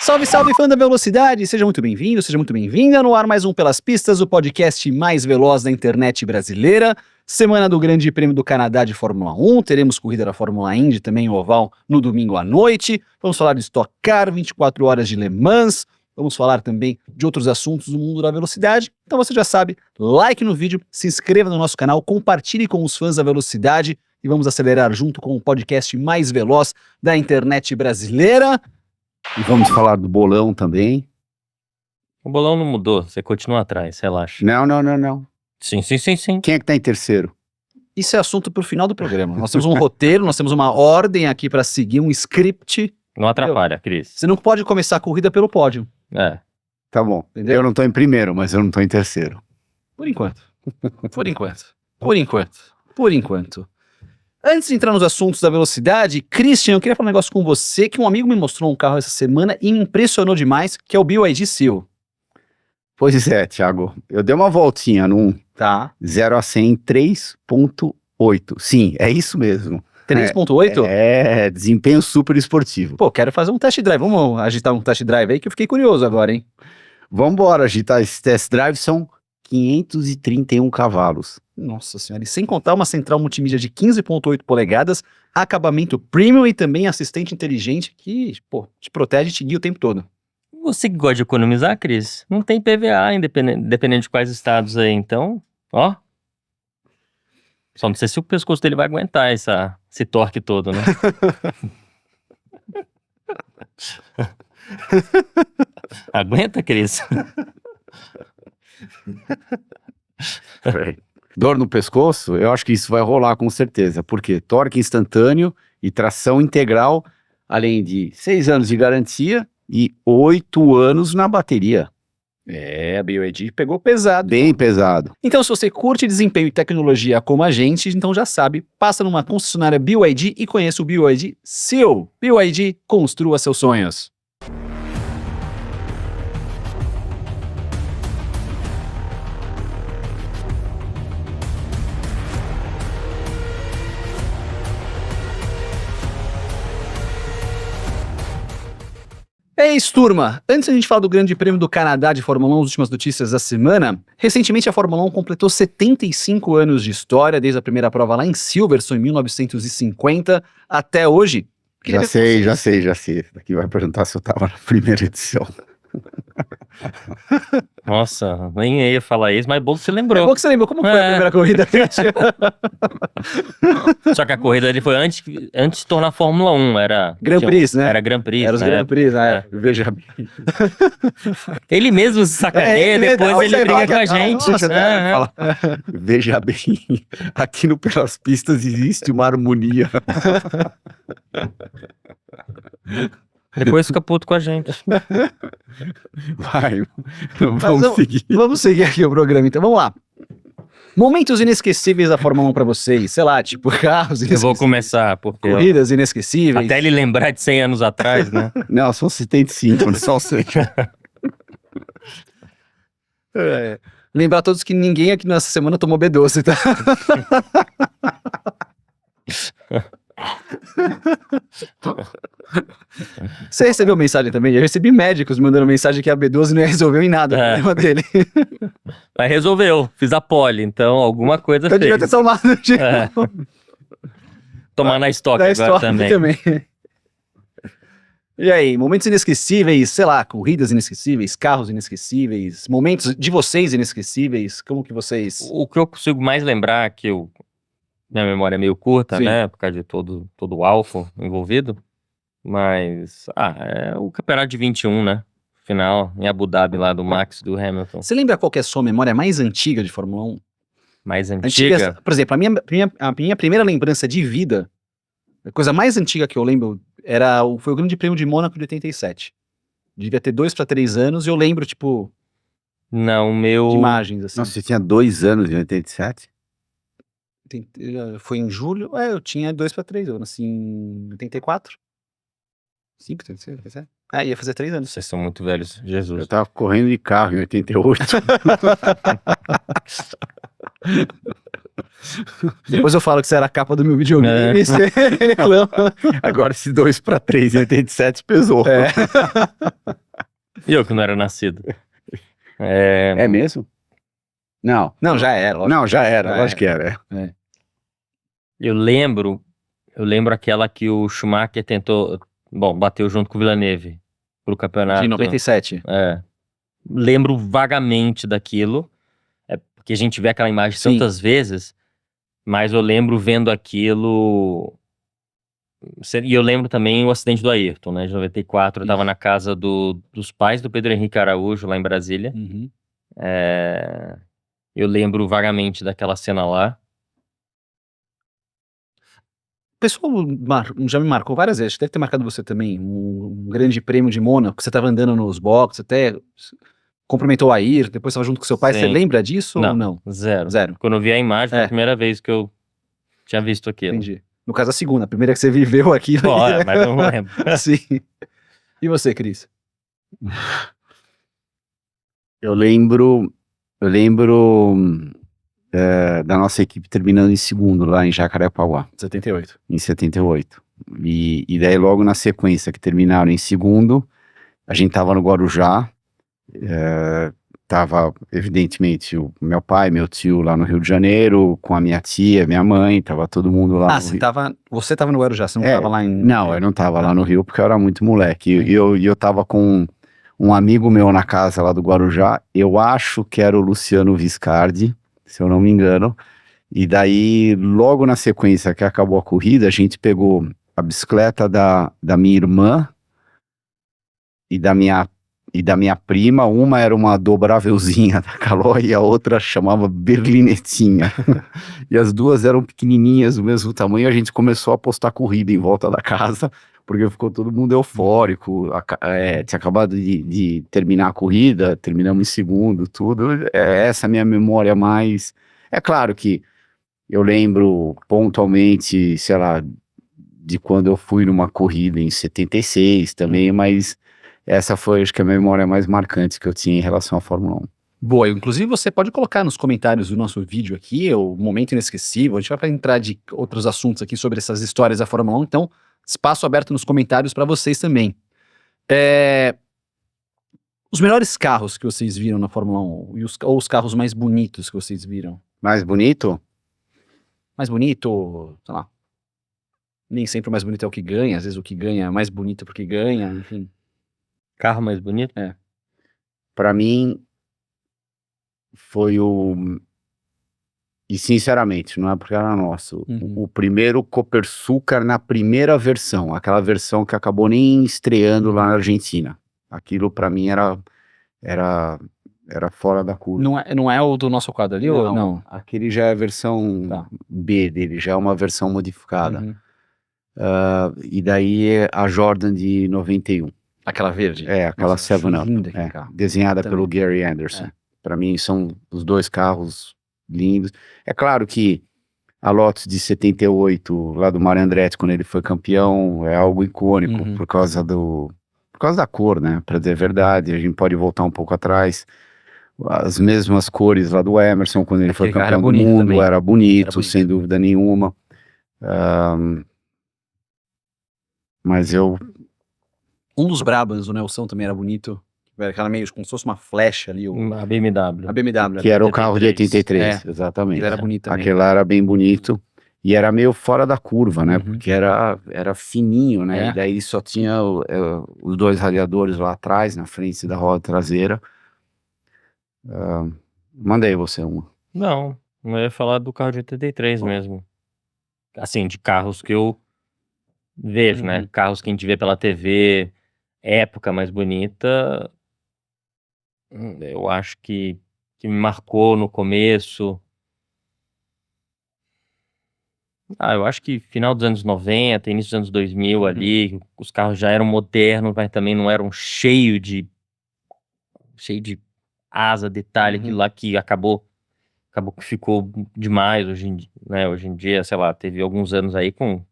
Salve, salve, fã da velocidade! Seja muito bem-vindo, seja muito bem-vinda. No ar mais um Pelas Pistas, o podcast mais veloz da internet brasileira. Semana do Grande Prêmio do Canadá de Fórmula 1. Teremos corrida da Fórmula Indy, também o oval, no domingo à noite. Vamos falar de Stock Car, 24 horas de Le Mans. Vamos falar também de outros assuntos do mundo da velocidade. Então você já sabe, like no vídeo, se inscreva no nosso canal, compartilhe com os fãs da velocidade e vamos acelerar junto com o podcast mais veloz da internet brasileira. E vamos falar do bolão também. O bolão não mudou, você continua atrás, relaxa. Não. Sim. Quem é que tá em terceiro? Isso é assunto pro final do programa. Nós temos um roteiro, nós temos uma ordem aqui para seguir, um script. Não atrapalha, Cris. Você não pode começar a corrida pelo pódio. É. Tá bom. Entendeu? Eu não tô em primeiro, mas eu não tô em terceiro. Por enquanto. Por enquanto. Antes de entrar nos assuntos da velocidade, Christian, eu queria falar um negócio com você, que um amigo me mostrou um carro essa semana e me impressionou demais, que é o BYD Seal. Pois é, Thiago. Eu dei uma voltinha num Tá. 0 a 100 em 3.8. Sim, é isso mesmo. 3.8? É, desempenho super esportivo. Pô, quero fazer um test drive. Vamos agitar um test drive aí, que eu fiquei curioso agora, hein? Vambora agitar esse test drive, são 531 cavalos. Nossa senhora, e sem contar uma central multimídia de 15.8 polegadas, acabamento premium e também assistente inteligente que, pô, te protege e te guia o tempo todo. Você que gosta de economizar, Cris, não tem PVA, dependendo de quais estados aí, então, ó. Só não sei se o pescoço dele vai aguentar esse torque todo, né? Aguenta, Cris? Dor no pescoço? Eu acho que isso vai rolar com certeza, porque torque instantâneo e tração integral, além de 6 anos de garantia e 8 anos na bateria. É, a BYD pegou pesado. Bem pesado. Então, se você curte desempenho e tecnologia como a gente, então já sabe, passa numa concessionária BYD e conheça o BYD Seal. BYD, construa seus sonhos. É isso, turma. Antes da gente falar do Grande Prêmio do Canadá de Fórmula 1, as últimas notícias da semana, recentemente a Fórmula 1 completou 75 anos de história, desde a primeira prova lá em Silverstone, em 1950, até hoje. Já sei. Daqui vai perguntar se eu tava na primeira edição. Nossa, nem ia falar isso, mas é bom que você É lembrou. bom que você lembrou como foi a primeira corrida. Só que a corrida dele foi antes de tornar Fórmula 1, era... Grand Prix, né? Era Grand Prix, Era os né? Grand Prix, né? É. Veja bem. Ele mesmo se sacaneia, depois ele briga com a gente. Veja bem, aqui no Pelas Pistas existe uma harmonia. Depois fica puto com a gente. Vai, vamos seguir. Vamos seguir aqui o programa, então. Vamos lá. Momentos inesquecíveis da Fórmula 1 pra vocês. Sei lá, tipo, carros Eu inesquecíveis. vou começar, porque... Corridas inesquecíveis. Até ele lembrar de 100 anos atrás, né? Não, são 75, só sei. É. Lembrar a todos que ninguém aqui nessa semana tomou B12, tá? Você recebeu mensagem também? Eu recebi médicos mandando mensagem que a B12 não ia resolver em nada o problema dele. Mas resolveu, fiz a pole, então alguma coisa Então devia ter fez. tomado de É. Tomar na estoque da agora história também. E aí, momentos inesquecíveis, sei lá, corridas inesquecíveis, carros inesquecíveis, momentos de vocês inesquecíveis, como que vocês... O que eu consigo mais lembrar, minha memória é meio curta, Sim. né? Por causa de todo o álcool envolvido. Mas, é o campeonato de 21, né? Final, em Abu Dhabi, lá do Max e do Hamilton. Você lembra qual que é a sua memória mais antiga de Fórmula 1? Mais antiga. Por exemplo, a minha primeira lembrança de vida, a coisa mais antiga que eu lembro foi o Grande Prêmio de Mônaco de 87. Devia ter 2 para 3 anos e eu lembro, tipo, Não, o meu... de imagens, assim. Nossa, você tinha 2 anos em 87? Foi em julho, eu tinha 2 para 3, eu nasci em 84. 5, 86, 87. Ia fazer 3 anos. Vocês são muito velhos, Eu Jesus. tava correndo de carro em 88. Depois eu falo que você era a capa do meu videogame e você reclama. Agora esse 2-3 em 87 pesou. É. E eu que não era nascido. É mesmo? Não. Não, já era. lógico. Não, já era, Já lógico que era. Eu lembro aquela que o Schumacher tentou, bateu junto com o Villeneuve pro campeonato. De 97. Lembro vagamente daquilo, porque a gente vê aquela imagem Sim. tantas vezes, mas eu lembro vendo aquilo. E eu lembro também o acidente do Ayrton, né? De 94, eu tava na casa dos pais do Pedro Henrique Araújo, lá em Brasília. Uhum. Eu lembro vagamente daquela cena lá. O pessoal já me marcou várias vezes, deve ter marcado você também, um grande prêmio de Mônaco, que você estava andando nos boxes, até cumprimentou o Ayrton, depois estava junto com seu pai. Sim. Você lembra disso ou não? Zero. Zero. Quando eu vi a imagem, foi a primeira vez que eu tinha visto aquilo. Entendi. No caso, a segunda, a primeira que você viveu aquilo. Mas eu não lembro. Sim. E você, Cris? Eu lembro da nossa equipe terminando em segundo lá em Jacarepaguá, 78. em 78. E daí logo na sequência que terminaram em segundo, a gente tava no Guarujá, tava evidentemente o meu pai, meu tio lá no Rio de Janeiro, com a minha tia, minha mãe, tava todo mundo lá no Rio. Você tava no Guarujá, você não tava lá em... Não, eu não tava lá no Rio porque eu era muito moleque, e eu tava com um amigo meu na casa lá do Guarujá, eu acho que era o Luciano Viscardi, se eu não me engano, e daí logo na sequência que acabou a corrida, a gente pegou a bicicleta da minha irmã e da minha prima, uma era uma dobrávelzinha da Caloi e a outra chamava berlinetinha, e as duas eram pequenininhas, do mesmo tamanho, e a gente começou a postar corrida em volta da casa, porque ficou todo mundo eufórico, tinha acabado de terminar a corrida, terminamos em segundo, tudo, essa é a minha memória mais... É claro que eu lembro pontualmente, sei lá, de quando eu fui numa corrida em 76 também, mas essa foi, acho que a memória mais marcante que eu tinha em relação à Fórmula 1. Boa, inclusive você pode colocar nos comentários do nosso vídeo aqui, o momento inesquecível, a gente vai entrar de outros assuntos aqui sobre essas histórias da Fórmula 1, então espaço aberto nos comentários para vocês também. Os melhores carros que vocês viram na Fórmula 1, ou os carros mais bonitos que vocês viram? Mais bonito? Mais bonito, sei lá, nem sempre o mais bonito é o que ganha, às vezes o que ganha é mais bonito porque ganha, enfim. Carro mais bonito? Pra mim, foi e sinceramente, não é porque era nosso, o primeiro Copersucar na primeira versão, aquela versão que acabou nem estreando lá na Argentina. Aquilo pra mim era fora da curva. Não é o do nosso quadro ali ou não? Aquele já é a versão B dele, já é uma versão modificada. Uhum. E daí a Jordan de 91. Aquela verde? Aquela Nossa, 7-Up. linda aquele carro. Desenhada Também. pelo Gary Anderson. Pra mim são os dois carros lindos. É claro que a Lotus de 78, lá do Mario Andretti, quando ele foi campeão, é algo icônico por causa da cor, né? Pra dizer a verdade, a gente pode voltar um pouco atrás. As mesmas cores lá do Emerson, quando ele foi campeão do mundo, também. era bonito, sem dúvida nenhuma. Mas Um dos Brabants, o Nelson, também era bonito. Aquela meio como se fosse uma flecha ali. A BMW. A BMW. Que era o carro de 83, exatamente. Ele era bonito também. Aquele lá era bem bonito. E era meio fora da curva, né? Porque era fininho, né? E daí só tinha os dois radiadores lá atrás, na frente da roda traseira. Mandei você uma. Não, eu ia falar do carro de 83 mesmo. Assim, de carros que eu vejo, né? Carros que a gente vê pela TV, época mais bonita. Eu acho que me marcou no começo. Eu acho que final dos anos 90, início dos anos 2000 ali, os carros já eram modernos, mas também não eram cheio de asa, detalhe, aquilo lá que acabou que ficou demais hoje em dia, né? Hoje em dia, sei lá, teve alguns anos aí com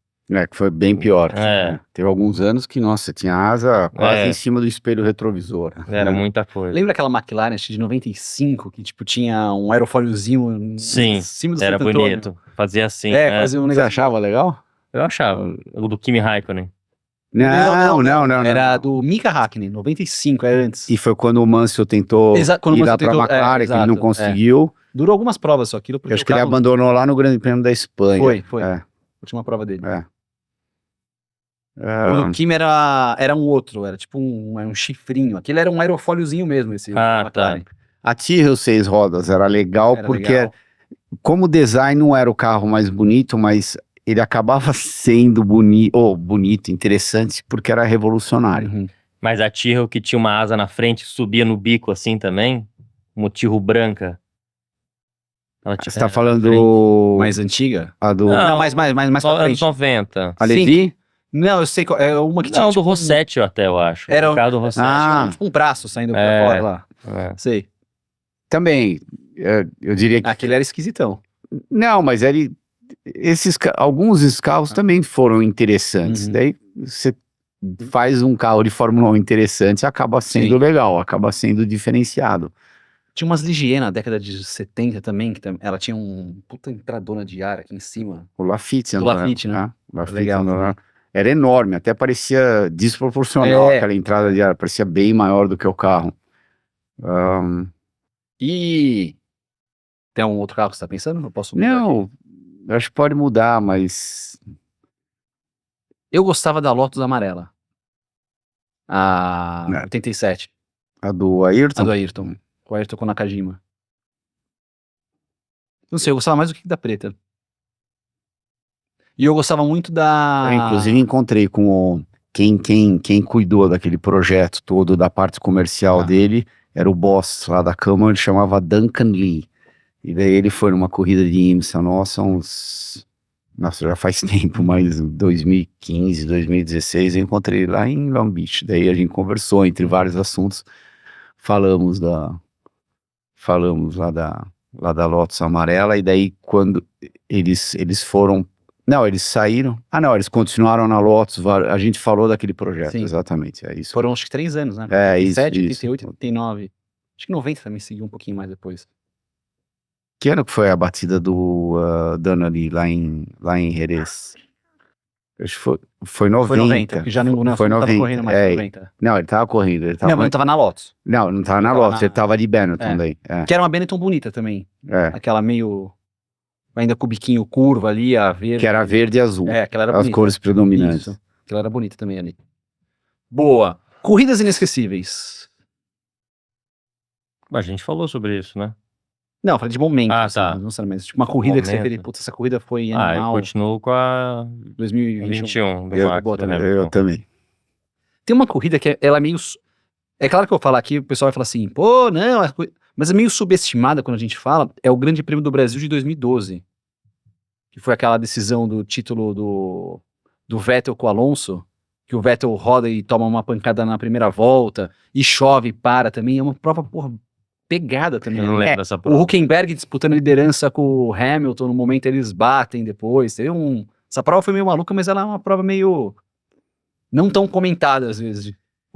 Que foi bem pior. É. Teve alguns anos que, nossa, tinha asa quase É. em cima do espelho retrovisor. Era muita coisa. Lembra aquela McLaren de 95 que, tipo, tinha um aerofóliozinho em Sim, cima do era Santo Antônio? bonito. Fazia assim. Fazia um Você negócio. achava legal? Eu achava. O do Kimi Raikkonen. Não. Era do Mika Hakkinen, 95, é antes. E foi quando o Mansell tentou Quando o ir Mansell lá pra tentou- McLaren, que ele exato, não conseguiu. Durou algumas provas só aquilo, porque Eu acho o que ele carro- abandonou lá no Grande Prêmio da Espanha. Foi. É, Última prova dele. é. O do Kimi era um outro, era tipo um chifrinho. Aquele era um aerofóliozinho mesmo, esse McLaren. A Tyrrell 6 rodas era legal Era porque, legal. como design não era o carro mais bonito, mas ele acabava sendo bonito, interessante, porque era revolucionário. Uhum. Mas a Tyrrell que tinha uma asa na frente, subia no bico assim também. Uma Tyrrell branca. Ela tinha- Você tá é, falando na frente. Mais antiga? a do Não, mais pra Anos frente. 90. a Levi? Não, eu sei qual. É uma que tinha. Não, do tipo, Rossetti até, eu acho. Era o carro do Rossetti. Ah. tipo um braço saindo pra É. fora lá. É. Sei. Também, eu diria que... Aquele era esquisitão. Não, mas alguns desses carros também foram interessantes. Uhum. Daí você faz um carro de Fórmula 1 interessante, acaba sendo Sim. legal, acaba sendo diferenciado. Tinha umas Ligier na década de 70 também, que ela tinha um puta entradona de ar aqui em cima. O Lafitte, Do Lafitte, né? O Lafitte Legal andou lá. também. Era enorme, até parecia desproporcional É. aquela entrada de ar, parecia bem maior do que o carro. E tem um outro carro que você tá pensando? Eu posso mudar aqui? Não, eu acho que pode mudar, mas Eu gostava da Lotus amarela. A Não. 87. a do Ayrton... A do Ayrton. Com o Ayrton com o Nakajima. Não sei, eu gostava mais do que da preta. E eu gostava muito da... Eu, inclusive, encontrei com quem cuidou daquele projeto todo, da parte comercial dele, era o boss lá da Câmara, ele chamava Duncan Lee. E daí ele foi numa corrida de IMSA, nossa, já faz tempo, mas 2015, 2016, eu encontrei ele lá em Long Beach. Daí a gente conversou entre vários assuntos, falamos lá da Lotus amarela, e daí quando eles foram... Não, eles saíram... não, eles continuaram na Lotus, a gente falou daquele projeto, Sim. exatamente, é isso. Foram acho que 3 anos, né? É, 87, isso. 88, 89. Acho que 90 também seguiu um pouquinho mais depois. Que ano que foi a batida do Danali lá em Jerez? Acho que foi 90. Foi 90, porque já não Foi tava 90, correndo mais, 90. Não, ele tava correndo. Não, mas não tava na Lotus. Não tava na tava Lotus, na- ele tava de Benetton É. daí. É, Que era uma Benetton bonita também. é. Aquela meio... Ainda com o biquinho curvo ali, a verde. Que era verde e azul, É, aquela era as bonita. cores predominantes. Isso. Aquela era bonita também ali. Boa. Corridas inesquecíveis. A gente falou sobre isso, né? Não, falei de momento. Ah, assim, tá. não necessariamente. Tipo, uma corrida que você Momento. vê, putz, essa corrida foi Eu animal. continuo com a 2021. 21 do Eu- Max. boa do também. Hamilton. Eu também. Tem uma corrida que ela é meio... É claro que eu vou falar aqui, o pessoal vai falar assim, pô, não, mas é meio subestimada quando a gente fala, é o Grande Prêmio do Brasil de 2012. Que foi aquela decisão do título do Vettel com o Alonso, que o Vettel roda e toma uma pancada na primeira volta, e chove e para também, é uma prova, porra, pegada também. Eu não né? lembro dessa O prova. Huckenberg disputando a liderança com o Hamilton, no momento eles batem depois, essa prova foi meio maluca, mas ela é uma prova meio não tão comentada às vezes.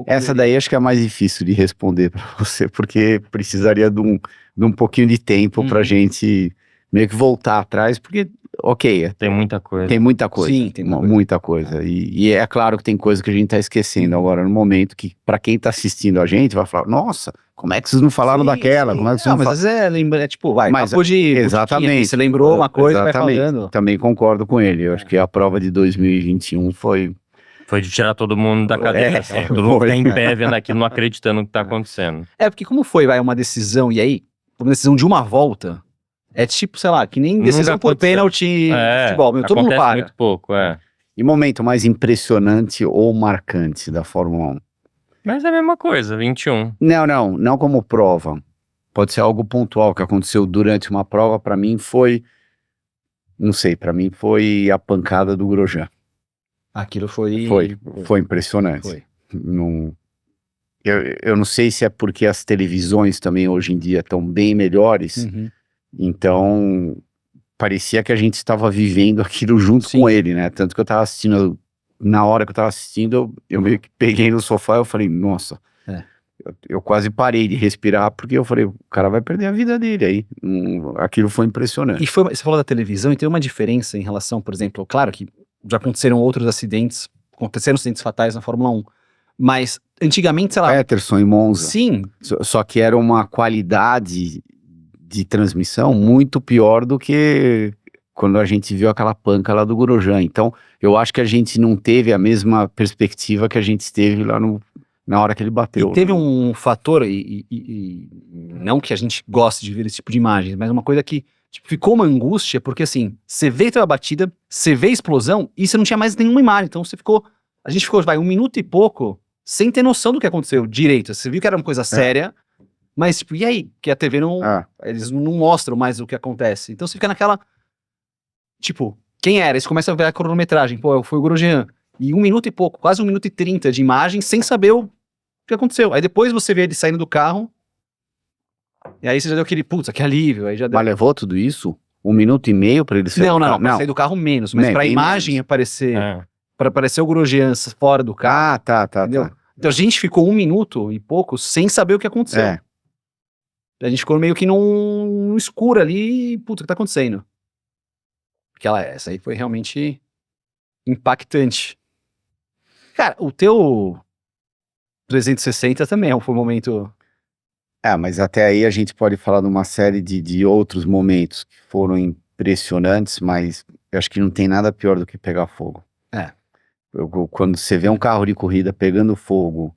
Essa daí acho que é a mais difícil de responder pra você, porque precisaria de um pouquinho de tempo pra gente meio que voltar atrás, porque, ok, Tem muita coisa. tem muita coisa. Sim, tem muita muita coisa. E é claro que tem coisa que a gente tá esquecendo agora no momento, que pra quem tá assistindo a gente vai falar, nossa, como é que vocês não falaram daquela? Como é que vocês Não, não mas às vezes é tipo, vai, Mas, papo de exatamente. botiquinha, você lembrou uma coisa, Exatamente. vai falando. Também concordo com ele. Eu acho que a prova de 2021 foi... Foi de tirar todo mundo da cadeira. assim. Todo mundo foi. tá em pé vendo aquilo, não acreditando no que tá acontecendo. É, porque como foi, vai, uma decisão, e aí, uma decisão de uma volta, é tipo, sei lá, que nem Nunca decisão por aconteceu. pênalti de futebol, meu, todo mundo acontece para. muito pouco, é. E momento mais impressionante ou marcante da Fórmula 1? Mas é a mesma coisa, 21. Não como prova. Pode ser algo pontual que aconteceu durante uma prova. Pra mim foi... Não sei, pra mim foi a pancada do Grosjean. Aquilo foi... Foi impressionante. Foi. Eu não sei se é porque as televisões também hoje em dia estão bem melhores, Uhum. então parecia que a gente estava vivendo aquilo junto Sim. com ele, né? Tanto que eu tava assistindo, na hora que eu tava assistindo, eu meio que peguei no sofá e eu falei, nossa, eu quase parei de respirar, porque eu falei, o cara vai perder a vida dele aí. Aquilo foi impressionante. E você falou da televisão, e tem uma diferença em relação, por exemplo, claro que já aconteceram outros acidentes, aconteceram acidentes fatais na Fórmula 1, mas antigamente, sei lá, Peterson e Monza. sim, Só que era uma qualidade de transmissão muito pior do que quando a gente viu aquela panca lá do Grosjean. Então, eu acho que a gente não teve a mesma perspectiva que a gente teve lá na hora que ele bateu. e teve um fator, e não que a gente goste de ver esse tipo de imagem, mas uma coisa que tipo, ficou uma angústia, porque assim, você vê a batida, você vê a explosão, e você não tinha mais nenhuma imagem, então a gente ficou, vai, 1 minuto e pouco, sem ter noção do que aconteceu direito. Você viu que era uma coisa séria, mas tipo, e aí? Que a TV não, eles não mostram mais o que acontece. Então você fica naquela, tipo, quem era? Aí você começa a ver a cronometragem, pô, foi o Grosjean. E 1 minuto e pouco, quase 1 minuto e 30 de imagem, sem saber o que aconteceu. Aí depois você vê ele saindo do carro, e aí você já deu aquele, putz, que alívio. Aí já deu... Mas levou tudo isso? 1 minuto e meio pra ele sair Não, do carro? pra sair do carro menos, mas pra bem imagem menos. aparecer, pra aparecer o Grosjean fora do carro, tá. entendeu? Então a gente ficou 1 minuto e pouco sem saber o que aconteceu. A gente ficou meio que num escuro ali, puta, o que tá acontecendo? Porque essa aí foi realmente impactante. Cara, o teu 360 também foi um momento... Mas até aí a gente pode falar de uma série de outros momentos que foram impressionantes, mas eu acho que não tem nada pior do que pegar fogo. Quando você vê um carro de corrida pegando fogo,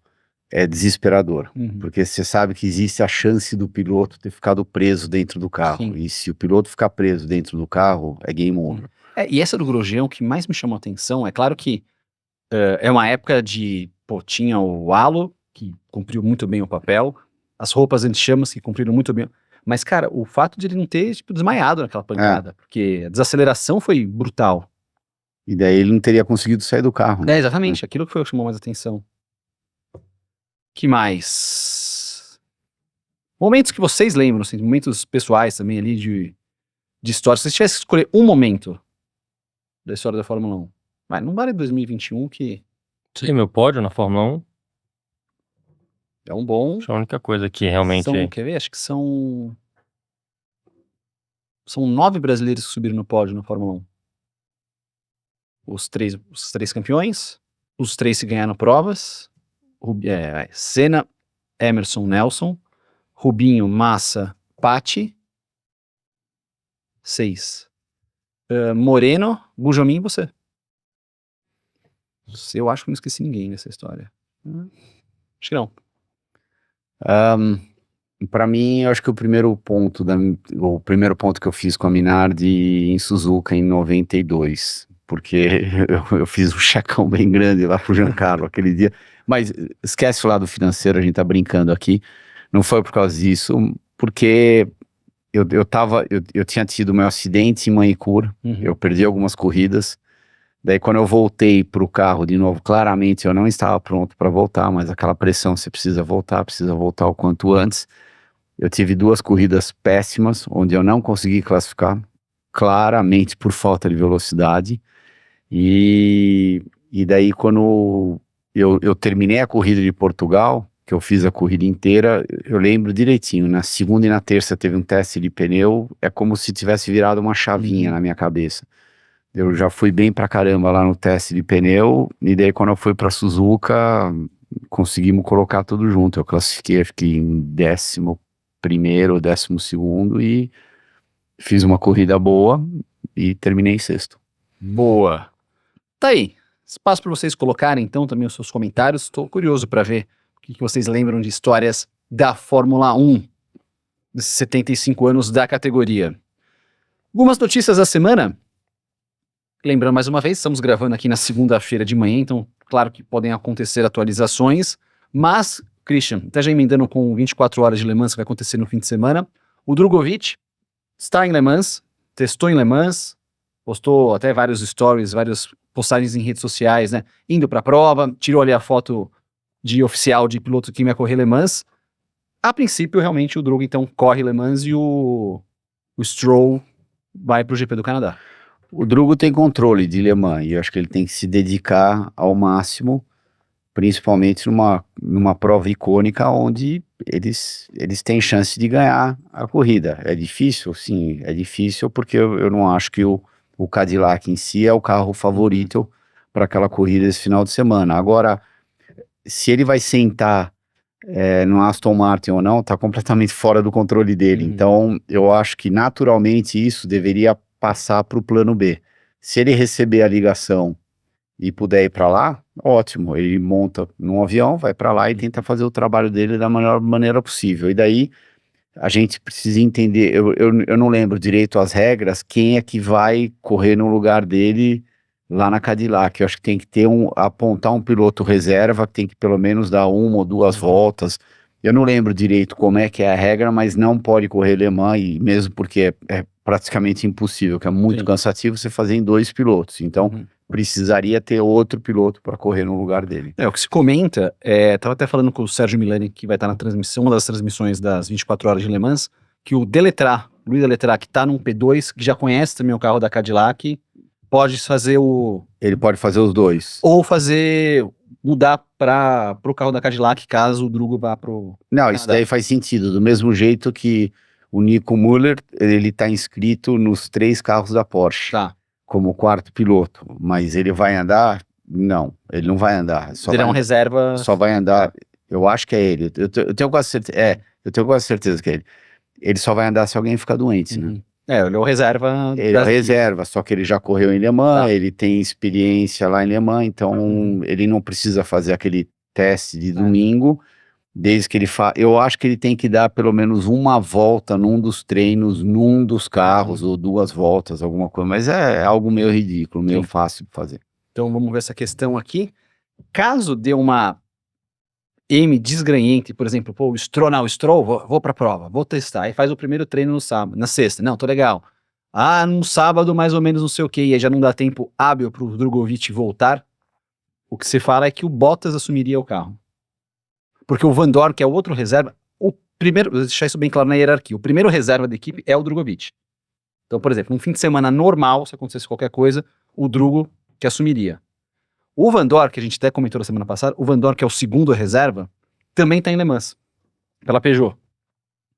é desesperador, porque você sabe que existe a chance do piloto ter ficado preso dentro do carro, Sim. e se o piloto ficar preso dentro do carro, é game over. E essa do Grosjean, o que mais me chamou a atenção, é claro que é uma época de, pô, tinha o halo, que cumpriu muito bem o papel, as roupas anti-chamas, que cumpriram muito bem, mas, cara, o fato de ele não ter, tipo, desmaiado naquela pancada, porque a desaceleração foi brutal. E daí ele não teria conseguido sair do carro. Né? Exatamente, aquilo que foi o que chamou mais atenção. Que mais? Momentos que vocês lembram, assim, momentos pessoais também ali de história. Se você tivesse que escolher um momento da história da Fórmula 1, mas não vale 2021 que... Sim, meu pódio na Fórmula 1. É um bom... Acho a única coisa que realmente... Quer ver? Acho que são 9 brasileiros que subiram no pódio na Fórmula 1. Os três campeões, os 3 que ganharam provas, Senna, Emerson, Nelson, Rubinho, Massa, Patti, 6. Moreno, Gujomin e você. Eu acho que não esqueci ninguém nessa história. Acho que não. Para mim, eu acho que o primeiro ponto que eu fiz com a Minardi em Suzuka em 92, porque eu fiz um checão bem grande lá pro Giancarlo aquele dia, mas esquece o lado financeiro, a gente tá brincando aqui, não foi por causa disso, porque eu tinha tido meu acidente em Manicur, eu perdi algumas corridas, daí quando eu voltei pro carro de novo, claramente eu não estava pronto para voltar, mas aquela pressão, você precisa voltar o quanto antes. Eu tive 2 corridas péssimas, onde eu não consegui classificar, claramente por falta de velocidade, e daí quando eu terminei a corrida de Portugal, que eu fiz a corrida inteira, eu lembro direitinho, na segunda e na terça teve um teste de pneu, é como se tivesse virado uma chavinha na minha cabeça. Eu já fui bem pra caramba lá no teste de pneu, e daí quando eu fui pra Suzuka, conseguimos colocar tudo junto, eu classifiquei, acho que em 11º, 12º, e fiz uma corrida boa, e terminei em 6º. Boa. Tá aí, espaço para vocês colocarem então também os seus comentários, estou curioso para ver o que vocês lembram de histórias da Fórmula 1, desses 75 anos da categoria. Algumas notícias da semana. Lembrando mais uma vez, estamos gravando aqui na segunda-feira de manhã, então claro que podem acontecer atualizações, mas, Christian, até já emendando com 24 horas de Le Mans que vai acontecer no fim de semana, o Drugovich está em Le Mans, testou em Le Mans, postou até vários stories, várias postagens em redes sociais, né, indo para a prova, tirou ali a foto de oficial de piloto que vai correr Le Mans. A princípio, realmente, o Drugo então corre Le Mans e o Stroll vai pro GP do Canadá. O Drugo tem controle de Le Mans e eu acho que ele tem que se dedicar ao máximo, principalmente numa prova icônica onde eles têm chance de ganhar a corrida. É difícil? Sim, é difícil porque eu não acho que o Cadillac em si é o carro favorito para aquela corrida esse final de semana. Agora, se ele vai sentar no Aston Martin ou não, está completamente fora do controle dele. Então, eu acho que naturalmente isso deveria passar para o plano B. Se ele receber a ligação e puder ir para lá, ótimo. Ele monta num avião, vai para lá e tenta fazer o trabalho dele da melhor maneira possível. E daí, a gente precisa entender, eu não lembro direito as regras, quem é que vai correr no lugar dele lá na Cadillac. Eu acho que tem que ter apontar um piloto reserva, que tem que pelo menos dar uma ou duas voltas. Eu não lembro direito como é que é a regra, mas não pode correr Le Mans, e mesmo porque é praticamente impossível, que é muito cansativo você fazer em 2 pilotos. Então, precisaria ter outro piloto para correr no lugar dele. O que se comenta, tava até falando com o Sérgio Milani, que vai estar na transmissão, uma das transmissões das 24 horas de Le Mans, que o Luiz Deletrat, que tá num P2, que já conhece também o carro da Cadillac, pode fazer Ele pode fazer os dois. ou mudar para o carro da Cadillac, caso o Drugo vá pro Não, Canadá. isso daí faz sentido. Do mesmo jeito que o Nico Müller, ele tá inscrito nos 3 carros da Porsche. Tá. Como 4º piloto, mas ele vai andar? Não, ele não vai andar. Será um reserva. Só vai andar, eu acho que é ele, eu tenho quase certeza, eu tenho quase certeza que é ele. Ele só vai andar se alguém ficar doente, né? Ele é o reserva. Ele é reserva, só que ele já correu em Le Mans, ele tem experiência lá em Le Mans, então ele não precisa fazer aquele teste de domingo, desde que ele eu acho que ele tem que dar pelo menos uma volta num dos treinos, num dos carros, ou 2 voltas, alguma coisa, mas é algo meio ridículo, meio fácil de fazer. Então vamos ver essa questão aqui. Caso dê uma M desgranhente, por exemplo, o Stroll, vou pra prova, vou testar, aí faz o primeiro treino no sábado, na sexta, não, tô legal. No sábado mais ou menos não sei o que, e aí já não dá tempo hábil pro Drogovic voltar, o que se fala é que o Bottas assumiria o carro. Porque o Van Dorn, que é o outro reserva, vou deixar isso bem claro na hierarquia, o primeiro reserva da equipe é o Drogovic. Então, por exemplo, num fim de semana normal, se acontecesse qualquer coisa, o Drugo que assumiria. O Van Dorn, que a gente até comentou na semana passada, o Van Dorn, que é o segundo reserva, também tá em Le Mans, pela Peugeot.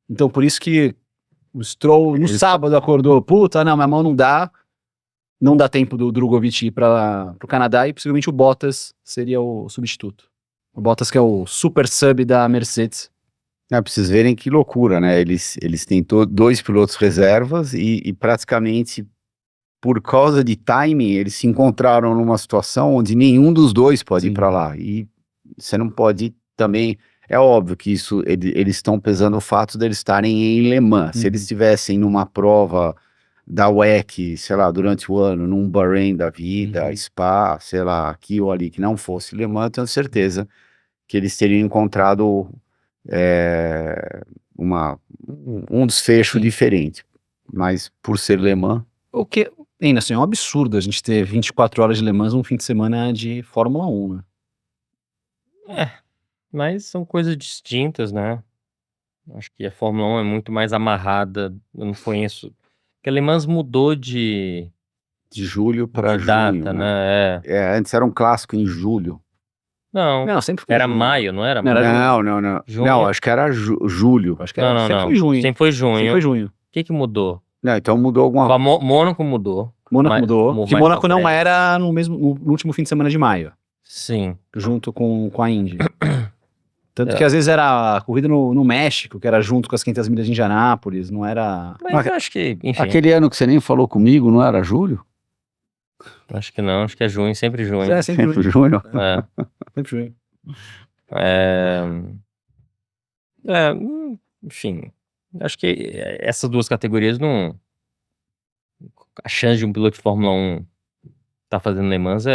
Então, por isso que o Stroll, no sábado, acordou, não, minha mão não dá tempo do Drogovic ir pro Canadá, e possivelmente o Bottas seria o substituto. O Bottas que é o super sub da Mercedes. Pra vocês verem que loucura, né? Eles têm 2 pilotos reservas e praticamente por causa de timing, eles se encontraram numa situação onde nenhum dos dois pode ir para lá. E você não pode também... É óbvio que isso, eles estão pesando o fato de eles estarem em Le Mans. Se eles estivessem numa prova da WEC, sei lá, durante o ano, num Bahrein da vida, Spa, sei lá, aqui ou ali, que não fosse Le Mans, eu tenho certeza que eles teriam encontrado um desfecho diferente. Mas por ser Le Mans... O que, ainda assim, é um absurdo a gente ter 24 horas de Le Mans num fim de semana de Fórmula 1, né? Mas são coisas distintas, né? Acho que a Fórmula 1 é muito mais amarrada, eu não conheço... Porque a Le Mans mudou de julho para junho, data, né? Antes era um clássico em julho. Não, sempre foi era junho. maio, não era? Não. Junho? Não, acho que era julho. Acho que era, Não. foi junho. Sempre foi junho. Sempre foi junho. O que mudou? Não, então mudou alguma coisa. Mônaco mudou. Mônaco mudou. Que Mônaco não frente. era no último fim de semana de maio. Sim. Junto com a Indy. Tanto que às vezes era a corrida no México, que era junto com as 500 milhas de Indianápolis, não era... Mas eu acho que, enfim. Aquele ano que você nem falou comigo, não era julho? Acho que não, acho que é junho, sempre junho. Sempre junho. Sempre junho. Enfim, acho que essas duas categorias não... A chance de um piloto de Fórmula 1 tá fazendo Le Mans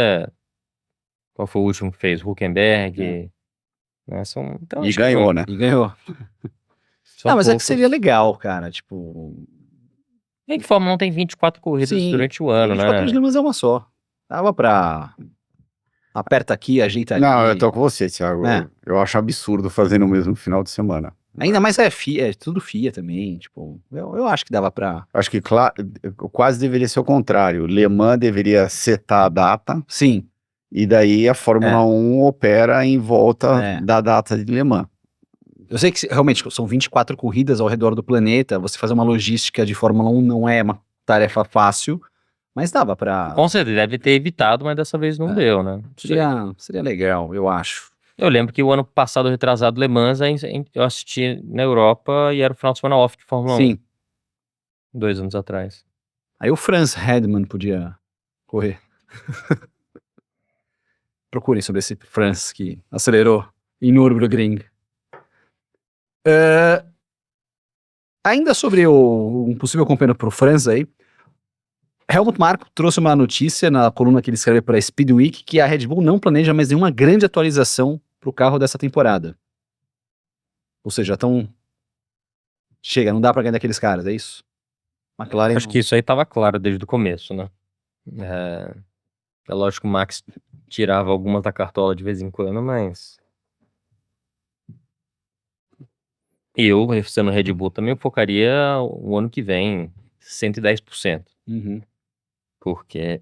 Qual foi o último que fez? Huckenberg... Né? Então, e ganhou, né? E ganhou. Mas é que seria legal, cara, tipo... É que Fórmula 1 tem 24 corridas durante o ano, 24 né? 24 mas é uma só. Dava pra... Aperta aqui, ajeita ali. Não, eu tô com você, Thiago. Eu acho absurdo fazer no mesmo final de semana. Ainda mais FIA, é tudo FIA também, tipo, eu acho que dava pra... Acho que quase deveria ser o contrário. Le Mans deveria setar a data, Sim, e daí a Fórmula 1 opera em volta É. da data de Le Mans. eu sei que realmente são 24 corridas ao redor do planeta, você fazer uma logística de Fórmula 1 não é uma tarefa fácil, mas dava pra... Com certeza, deve ter evitado, mas dessa vez não deu, né? Seria legal, eu acho. Eu lembro que o ano passado, retrasado, Le Mans, eu assisti na Europa e era o final de semana off de Fórmula 1, Sim, 2 anos atrás. aí o Franz Hedman podia correr. Procurem sobre esse Franz que acelerou em Nürburgring. Ainda sobre um possível companheiro pro Franz aí, Helmut Marko trouxe uma notícia na coluna que ele escreve para a Speedweek que a Red Bull não planeja mais nenhuma grande atualização pro carro dessa temporada. Ou seja, chega, não dá pra ganhar daqueles caras, é isso? McLaren Acho que isso aí tava claro desde o começo, né? É lógico que o Max tirava algumas da cartola de vez em quando, mas... Eu, sendo Red Bull, também focaria o ano que vem 110%. Uhum. Porque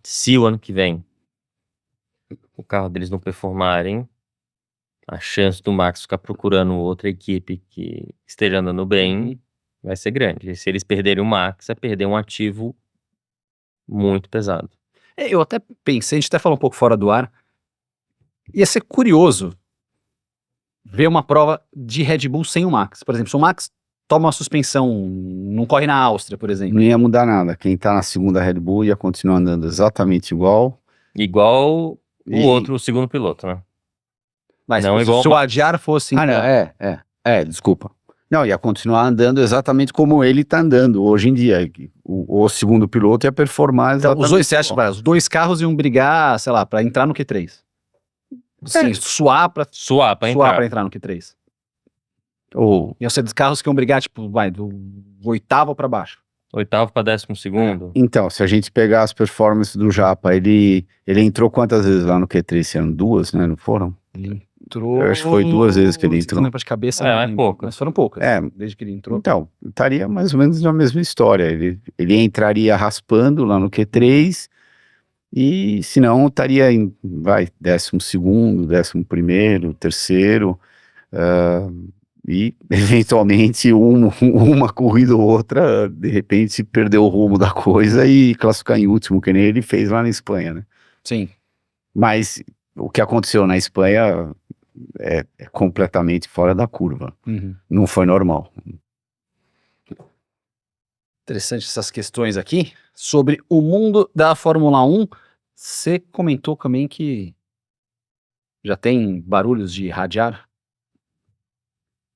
se o ano que vem o carro deles não performarem, a chance do Max ficar procurando outra equipe que esteja andando bem vai ser grande. E se eles perderem o Max, é perder um ativo muito pesado. Eu até pensei, a gente até falou um pouco fora do ar, ia ser curioso ver uma prova de Red Bull sem o Max. Por exemplo, se o Max toma uma suspensão, não corre na Áustria, por exemplo. Não ia mudar nada. Quem tá na segunda Red Bull ia continuar andando exatamente igual. Igual E- o outro, o segundo piloto, né? Mas Não se, igual se o o Max. Adjar fosse... não, desculpa. Não, ia continuar andando exatamente como ele tá andando hoje em dia. O segundo piloto ia performar Então, exatamente os dois, você acha, igual. os dois carros iam brigar, sei lá, pra entrar no Q3? Sim, suar pra Suar pra entrar. entrar no Q3. Ou, Iam ser dos carros que iam brigar, tipo, do 8º pra baixo. 8º pra 12º. então, se a gente pegar as performances do Japa, ele entrou quantas vezes lá no Q3 esse ano? 2, né? Não foram? Ele entrou... Eu acho que foi 2 vezes que ele entrou. Não lembro de cabeça, É, não mas lembro, poucas. mas foram poucas. É. Desde que ele entrou. Então, estaria mais ou menos na mesma história. Ele entraria raspando lá no Q3 e, se não, estaria em, 12º, 11º, terceiro, e, eventualmente, uma corrida ou outra, de repente, perdeu o rumo da coisa e classificar em último, que nem ele fez lá na Espanha, né? Sim. Mas o que aconteceu na Espanha é completamente fora da curva. Uhum. Não foi normal. Interessante essas questões aqui. Sobre o mundo da Fórmula 1, você comentou também que já tem barulhos de radiar.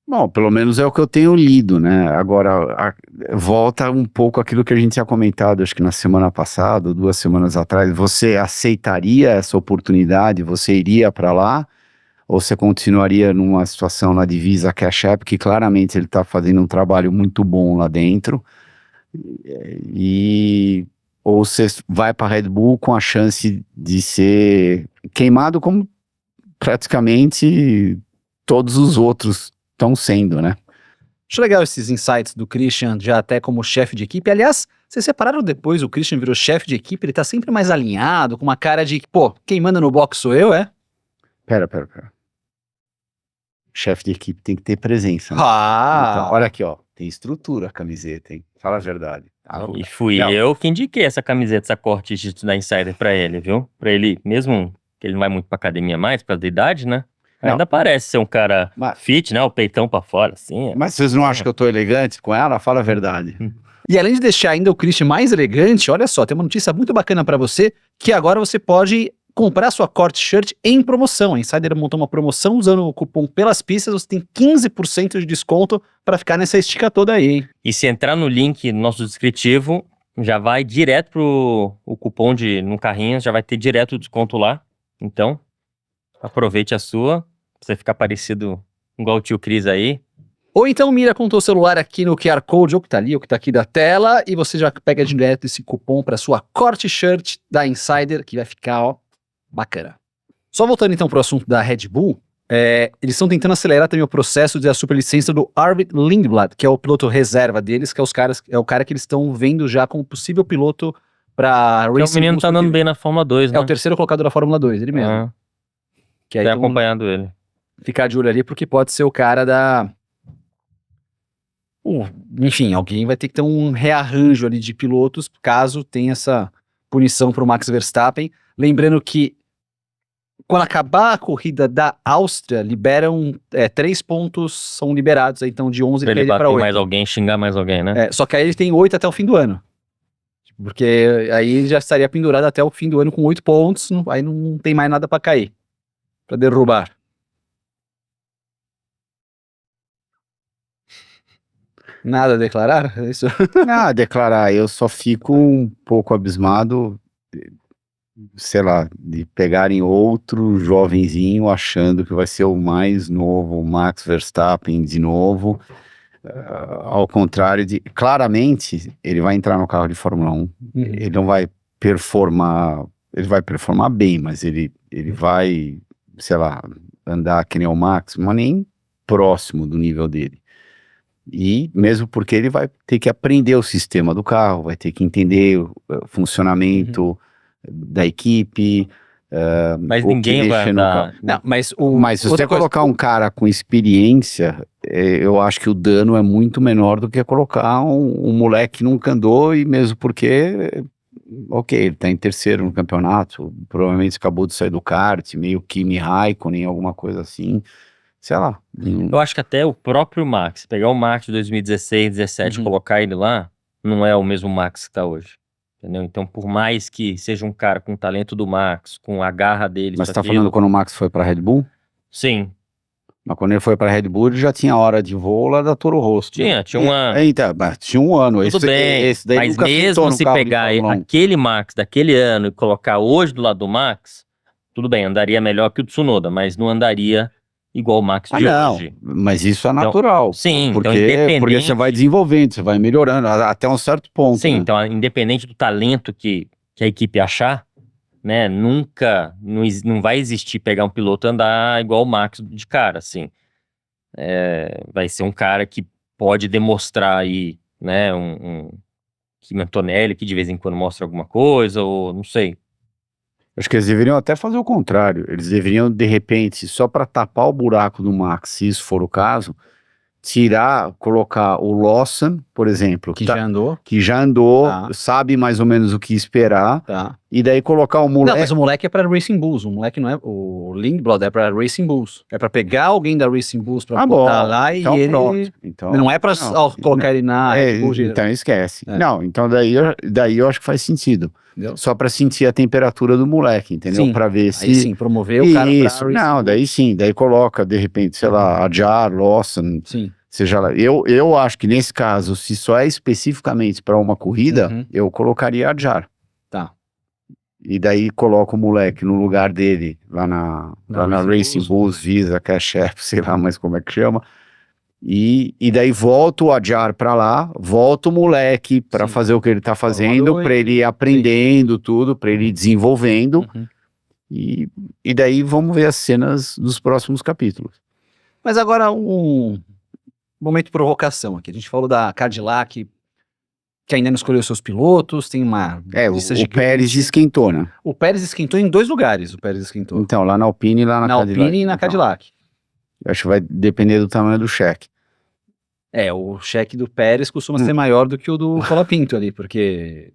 Bom, pelo menos é o que eu tenho lido, né? Agora, volta um pouco aquilo que a gente tinha comentado, acho que na semana passada, 2 semanas atrás. Você aceitaria essa oportunidade? Você iria para lá? Ou você continuaria numa situação na divisa Cash App, que claramente ele está fazendo um trabalho muito bom lá dentro? Ou você vai para Red Bull com a chance de ser queimado como praticamente todos os outros estão sendo, né? Acho legal esses insights do Christian, já até como chefe de equipe. Aliás, vocês separaram depois, o Christian virou chefe de equipe, ele tá sempre mais alinhado, com uma cara de, pô, quem manda no box sou eu, é? Pera. Chefe de equipe tem que ter presença, né? Ah! Então, olha aqui, ó. Tem estrutura a camiseta, hein? Fala a verdade. E fui Não. eu que indiquei essa camiseta, essa corte da Insider pra ele, viu? Pra ele, mesmo que ele não vai muito pra academia mais, por causa da idade, né? Não. Ainda parece ser um cara Mas- fit, né? O peitão pra fora, assim. Mas vocês não acham que eu tô elegante com ela? Fala a verdade. E além de deixar ainda o Christian mais elegante, olha só, tem uma notícia muito bacana pra você, que agora você pode comprar sua Corte Shirt em promoção. A Insider montou uma promoção usando o cupom Pelas Pistas, você tem 15% de desconto pra ficar nessa estica toda aí, hein? E se entrar no link no nosso descritivo, já vai direto pro o cupom no carrinho, já vai ter direto o desconto lá. Então, aproveite a sua, pra você ficar parecido igual o tio Cris aí. Ou então mira com o teu celular aqui no QR Code, ou que tá ali, ou que tá aqui da tela, e você já pega direto esse cupom pra sua Corte Shirt da Insider, que vai ficar, ó, bacana. Só voltando então pro assunto da Red Bull, Eles estão tentando acelerar também o processo da superlicença do Arvid Lindblad, que é o piloto reserva deles, que é o cara que eles estão vendo já como possível piloto para O menino tá andando bem na Fórmula 2, né? É o terceiro colocado da Fórmula 2, ele mesmo. Ah, Que aí tem todo mundo acompanhado ele. ficar de olho ali, porque pode ser o cara da... enfim, alguém vai ter que ter um rearranjo ali de pilotos, caso tenha essa punição para o Max Verstappen. Lembrando que quando acabar a corrida da Áustria, liberam 3 pontos, são liberados, aí, então de 11 Pra ele ele perde para bater 8. mais alguém, xingar mais alguém, né? Só que aí ele tem 8 até o fim do ano. Porque aí ele já estaria pendurado até o fim do ano com 8 pontos, aí não tem mais nada para cair, para derrubar. Nada a declarar? É isso? Ah, declarar, eu só fico um pouco abismado, sei lá, de pegarem outro jovenzinho achando que vai ser o mais novo, o Max Verstappen de novo, ao contrário de, claramente, ele vai entrar no carro de Fórmula 1, ele não vai performar, ele vai performar bem, mas ele vai, sei lá, andar que nem o Max, mas nem próximo do nível dele. E mesmo porque ele vai ter que aprender o sistema do carro, vai ter que entender o funcionamento da equipe. Mas o que ninguém vai mexe no andar. carro. Não, mas Mas se você colocar um cara com experiência, eu acho que o dano é muito menor do que colocar um moleque que nunca andou, e mesmo porque, ok, ele tá em terceiro no campeonato, provavelmente acabou de sair do kart, meio Kimi Raikkonen, alguma coisa assim. Sei lá. Eu acho que até o próprio Max, pegar o Max de 2016, 17 e colocar ele lá, não é o mesmo Max que tá hoje. Entendeu? Então, por mais que seja um cara com o talento do Max, com a garra dele, Mas isso, você tá aquilo, falando quando o Max foi pra Red Bull? sim, Mas quando ele foi pra Red Bull, ele já tinha hora de voo lá da Toro Rosso. tinha um ano. Então, mas tinha um ano. Tudo bem, Esse daí mas nunca mesmo pintou no se carro de pegar Fórmula 1. aquele Max daquele ano e colocar hoje do lado do Max, tudo bem, andaria melhor que o Tsunoda, mas não andaria igual o Max de não, hoje. mas isso é Então, natural. sim, então porque independente... você vai desenvolvendo, você vai melhorando até um certo ponto. Sim, né? então independente do talento que a equipe achar, né, nunca, não vai existir pegar um piloto e andar igual o Max de cara, assim. Vai ser um cara que pode demonstrar aí, né, um Kimi Antonelli que de vez em quando mostra alguma coisa, ou não sei. Acho que eles deveriam até fazer o contrário. Eles deveriam, de repente, só para tapar o buraco do Max, se isso for o caso, colocar o Lawson, por exemplo, que já andou. que já andou, Tá. sabe mais ou menos o que esperar, Tá. e daí colocar o Não, moleque. mas o moleque é pra Racing Bulls, o moleque não é, o Lindblad é pra Racing Bulls, é pra pegar alguém da Racing Bulls pra botar lá então e ele, pronto. Então, não é pra colocar ele na Red Bull, então esquece. É. Não, então daí eu acho que faz sentido. entendeu? Só para sentir a temperatura do moleque, entendeu? Sim, Para ver Aí se sim, promover o cara pra isso. Racing Não, Bulls. daí sim, daí coloca de repente, sei lá, Adjar, Lawson, Sim. seja lá. Eu acho que nesse caso, se só é especificamente para uma corrida, Uhum. eu colocaria Adjar. Tá. E daí coloca o moleque no lugar dele, lá na Racing Bulls, Visa, Cash App, sei lá mais como é que chama. E daí volta o Adjar pra lá, volta o moleque pra Sim. fazer o que ele tá Fórmula fazendo, 2, pra ele ir aprendendo tudo, pra ele ir desenvolvendo. Uhum. E daí vamos ver as cenas dos próximos capítulos. Mas agora um momento de provocação aqui. A gente falou da Cadillac, que ainda não escolheu seus pilotos, tem uma lista O gigante. Pérez esquentou, né? O Pérez esquentou em 2 lugares, o Pérez esquentou. Então, lá na Alpine e lá na Cadillac. Alpine e na Então, Cadillac. acho que vai depender do tamanho do cheque. O cheque do Pérez costuma ser maior do que o do Colapinto ali, porque...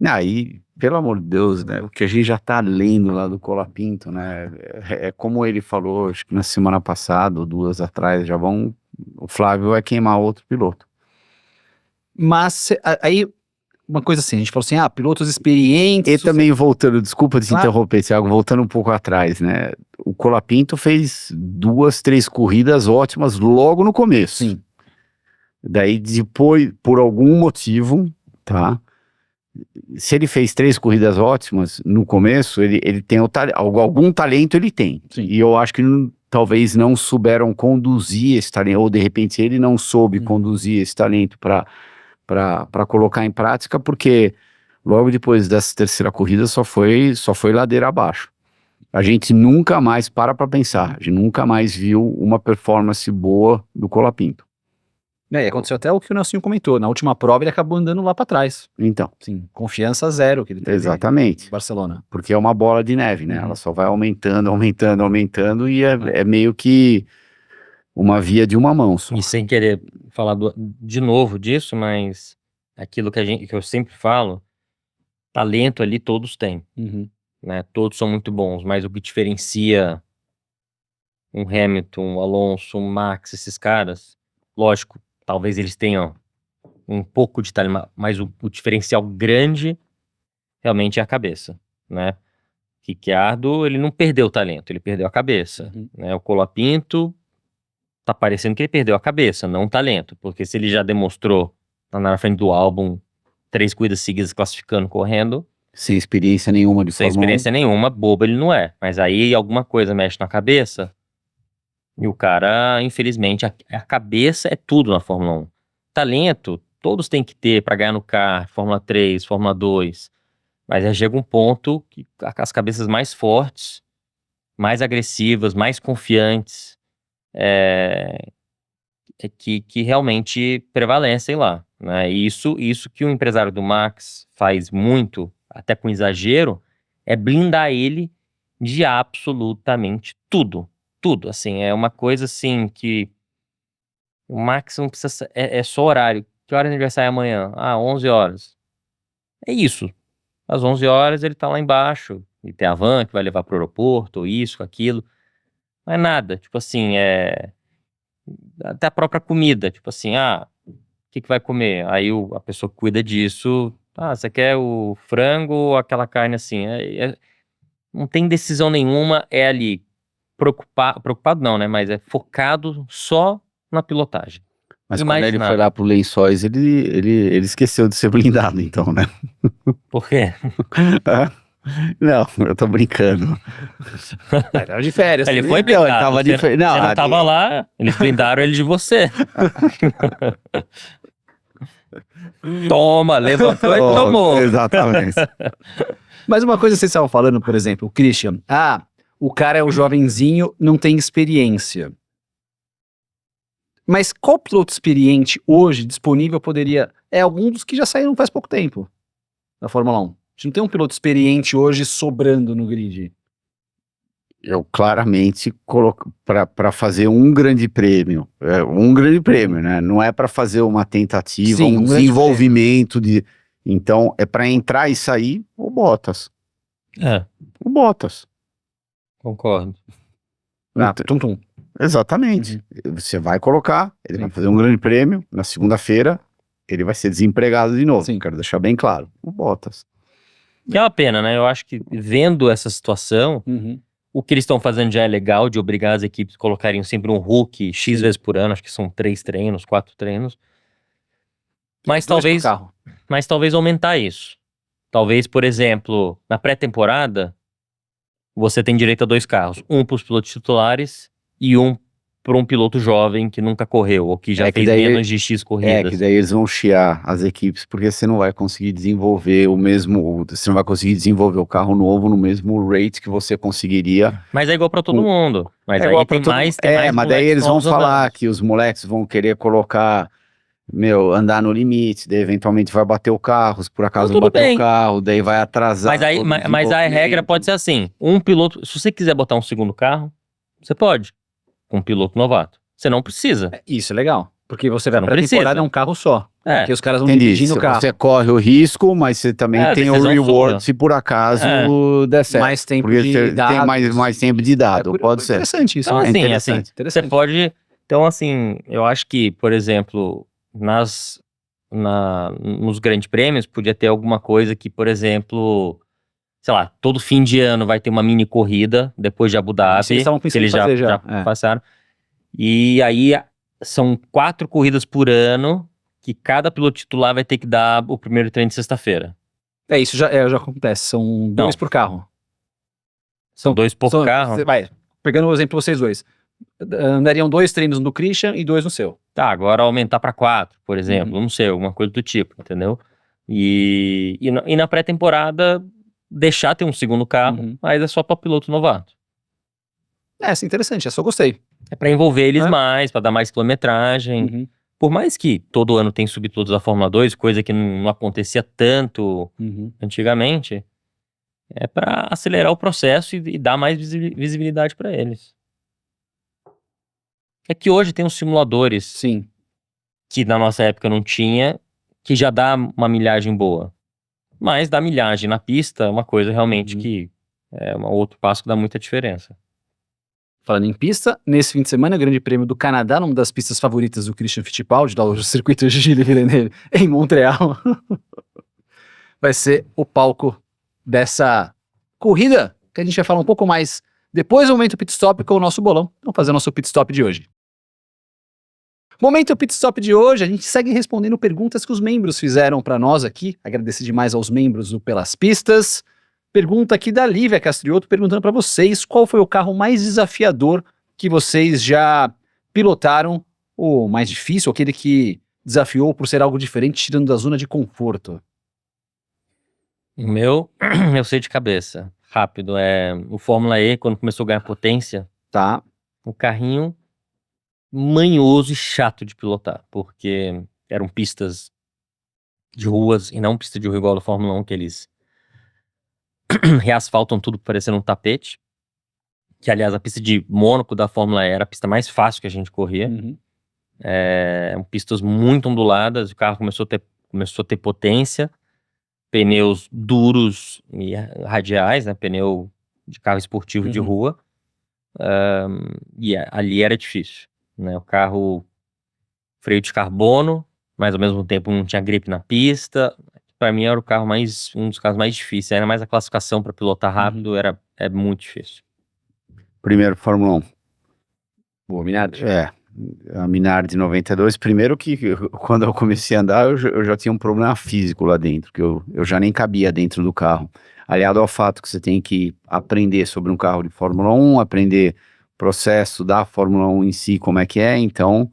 Aí, pelo amor de Deus, né? O que a gente já tá lendo lá do Colapinto, né? É como ele falou, acho que na semana passada, ou 2 atrás, o Flávio vai queimar outro piloto. Mas aí, uma coisa assim, a gente falou assim, pilotos experientes... E também voltando, desculpa te Claro. interromper, Thiago, voltando um pouco atrás, né? O Colapinto fez 2, 3 corridas ótimas logo no começo. Sim. Daí depois, por algum motivo, tá? Se ele fez 3 corridas ótimas no começo, ele tem algum talento ele tem. Sim. E eu acho que talvez não souberam conduzir esse talento, ou de repente ele não soube conduzir esse talento para colocar em prática, porque logo depois dessa terceira corrida só foi ladeira abaixo. A gente nunca mais, para pra pensar, a gente nunca mais viu uma performance boa do Colapinto. E aconteceu até o que o Nelsinho comentou. Na última prova ele acabou andando lá pra trás. Então, Sim, confiança zero que ele teve exatamente. em Barcelona. Porque é uma bola de neve, né? Uhum. Ela só vai aumentando, aumentando, aumentando e é meio que uma via de uma mão só. E sem querer falar de novo disso, mas aquilo que eu sempre falo, talento ali todos têm, Uhum. né? Todos são muito bons, mas o que diferencia um Hamilton, um Alonso, um Max, esses caras, lógico, talvez eles tenham um pouco de talento, mas o diferencial grande realmente é a cabeça, né? Ricciardo, ele não perdeu o talento, ele perdeu a cabeça, Uhum. né? O Colapinto tá parecendo que ele perdeu a cabeça, não o talento, porque se ele já demonstrou, tá na frente do álbum, 3 corridas seguidas classificando, correndo, Sem experiência nenhuma de sem Fórmula 1. experiência nenhuma, bobo ele não é. Mas aí alguma coisa mexe na cabeça e o cara, infelizmente, a cabeça é tudo na Fórmula 1. Talento, todos têm que ter pra ganhar no kart, Fórmula 3, Fórmula 2. Mas aí chega um ponto que as cabeças mais fortes, mais agressivas, mais confiantes, que realmente prevalecem lá, né? E isso que o empresário do Max faz muito, até com exagero, é blindar ele de absolutamente tudo. Tudo, assim, é uma coisa assim que o Max não precisa, é só horário. Que horas ele vai sair amanhã? Ah, 11 horas. É isso. Às 11 horas ele tá lá embaixo, e tem a van que vai levar pro aeroporto, ou isso, aquilo. Não é nada, tipo assim, até a própria comida, tipo assim, o que vai comer? Aí a pessoa que cuida disso, você quer o frango ou aquela carne assim? Não tem decisão nenhuma, é ali, preocupado não, né? Mas é focado só na pilotagem. Mas E quando mais ele foi nada. lá pro Lençóis, ele esqueceu de ser blindado, então, né? Por quê? Não, eu tô brincando. Era de férias. Ele foi Ele blindado. tava Você, diferente. Não, você não tava lá, eles blindaram ele de você. Toma, levantou e tomou. Exatamente. Mas uma coisa que vocês estavam falando, por exemplo, o Christian. O cara é o jovenzinho, não tem experiência. Mas qual piloto experiente hoje disponível poderia... É algum dos que já saíram faz pouco tempo da Fórmula 1. A gente não tem um piloto experiente hoje sobrando no grid. Eu claramente coloco para fazer um grande prêmio, né? Não é para fazer uma tentativa, Sim, um um grande desenvolvimento de. Então é para entrar e sair o Bottas, o Bottas. Concordo. Tum-tum. Exatamente. Você vai colocar, ele vai fazer um grande prêmio na segunda-feira, ele vai ser desempregado de novo. Sim. Quero deixar bem claro, o Bottas. E é uma pena, né? Eu acho que vendo essa situação, o que eles estão fazendo já é legal, de obrigar as equipes a colocarem sempre um Hulk X vezes por ano, acho que são 3 treinos, 4 treinos. Mas Dois por talvez, carro. mas talvez aumentar isso. Talvez, por exemplo, na pré-temporada, você tem direito a 2 carros. Um para os pilotos titulares e um para um piloto jovem que nunca correu, ou que já É que fez daí- menos de X corridas. Que daí eles vão chiar as equipes, porque você não vai conseguir desenvolver você não vai conseguir desenvolver o carro novo no mesmo rate que você conseguiria. Mas é igual para todo mundo. Mas aí igual pra tem todo- mais, mas daí moleques eles vão novos falar andando. que os moleques vão querer colocar, andar no limite, daí eventualmente vai bater o carro, se por acaso Não, não tudo bater bem. o carro, daí vai atrasar. Mas aí, todo o mas a regra desenvolvimento. pode ser assim: um piloto, se você quiser botar um segundo carro, você pode, com um piloto novato. Você não precisa. Isso é legal. Porque você vai Não pra temporada precisa. é um carro só. É. Porque os caras vão Entendi. dividindo o carro. Você corre o risco, mas você também tem o decisão reward sua. se por acaso der certo. Mais tempo Porque de você tem dados. mais tempo de dado, pode ser. Interessante isso. Então, né? assim, Interessante, você interessante. pode. Então, assim, eu acho que, por exemplo, nos grandes prêmios, podia ter alguma coisa que, por exemplo, sei lá, todo fim de ano vai ter uma mini corrida depois de Abu Dhabi, Isso eles estavam que pensando em eles fazer já já. passaram. E aí são 4 corridas por ano que cada piloto titular vai ter que dar o primeiro treino de sexta-feira. Isso já acontece. São 2 Não. por carro. São 2 por carro. Você vai, pegando o exemplo de vocês dois. Andariam 2 treinos no Christian e 2 no seu. Tá, agora aumentar para 4, por exemplo. Não sei, alguma coisa do tipo, entendeu? E na pré-temporada deixar ter um segundo carro, mas é só para piloto novato. Essa é interessante, essa eu gostei. É para envolver eles mais, para dar mais quilometragem. Por mais que todo ano tem subpilotos da Fórmula 2, coisa que não acontecia tanto antigamente, é para acelerar o processo e dar mais visibilidade para eles. É que hoje tem os simuladores, Sim. que na nossa época não tinha, que já dá uma milhagem boa. Mas dar milhagem na pista é uma coisa realmente que é um outro passo que dá muita diferença. Falando em pista, nesse fim de semana, o Grande Prêmio do Canadá, uma das pistas favoritas do Christian Fittipaldi, do circuito Gilles Villeneuve, em Montreal, vai ser o palco dessa corrida, que a gente vai falar um pouco mais depois do Momento Pit Stop com o nosso bolão. Vamos fazer o nosso Pit Stop de hoje. Momento Pit Stop de hoje, a gente segue respondendo perguntas que os membros fizeram para nós aqui. Agradecer demais aos membros do Pelas Pistas. Pergunta aqui da Lívia Castriotto, perguntando para vocês qual foi o carro mais desafiador que vocês já pilotaram, o mais difícil, aquele que desafiou por ser algo diferente, tirando da zona de conforto. O meu, eu sei de cabeça, rápido, é o Fórmula E, quando começou a ganhar potência, Tá. um carrinho manhoso e chato de pilotar, porque eram pistas de ruas e não pista de rua igual da Fórmula 1, que eles reasfaltam tudo parecendo um tapete, que aliás a pista de Mônaco da Fórmula E era a pista mais fácil que a gente corria. Pistas muito onduladas, o carro começou a ter potência, pneus duros e radiais, né, pneu de carro esportivo de rua, e ali era difícil, né, o carro freio de carbono, mas ao mesmo tempo não tinha gripe na pista. Para mim era um dos carros mais difíceis, ainda mais a classificação para pilotar rápido é muito difícil. Primeiro Fórmula 1. Boa, Minardi. A Minardi 92. Primeiro que quando eu comecei a andar, eu já tinha um problema físico lá dentro, que eu já nem cabia dentro do carro. Aliado ao fato que você tem que aprender sobre um carro de Fórmula 1, aprender o processo da Fórmula 1 em si, como é que é, então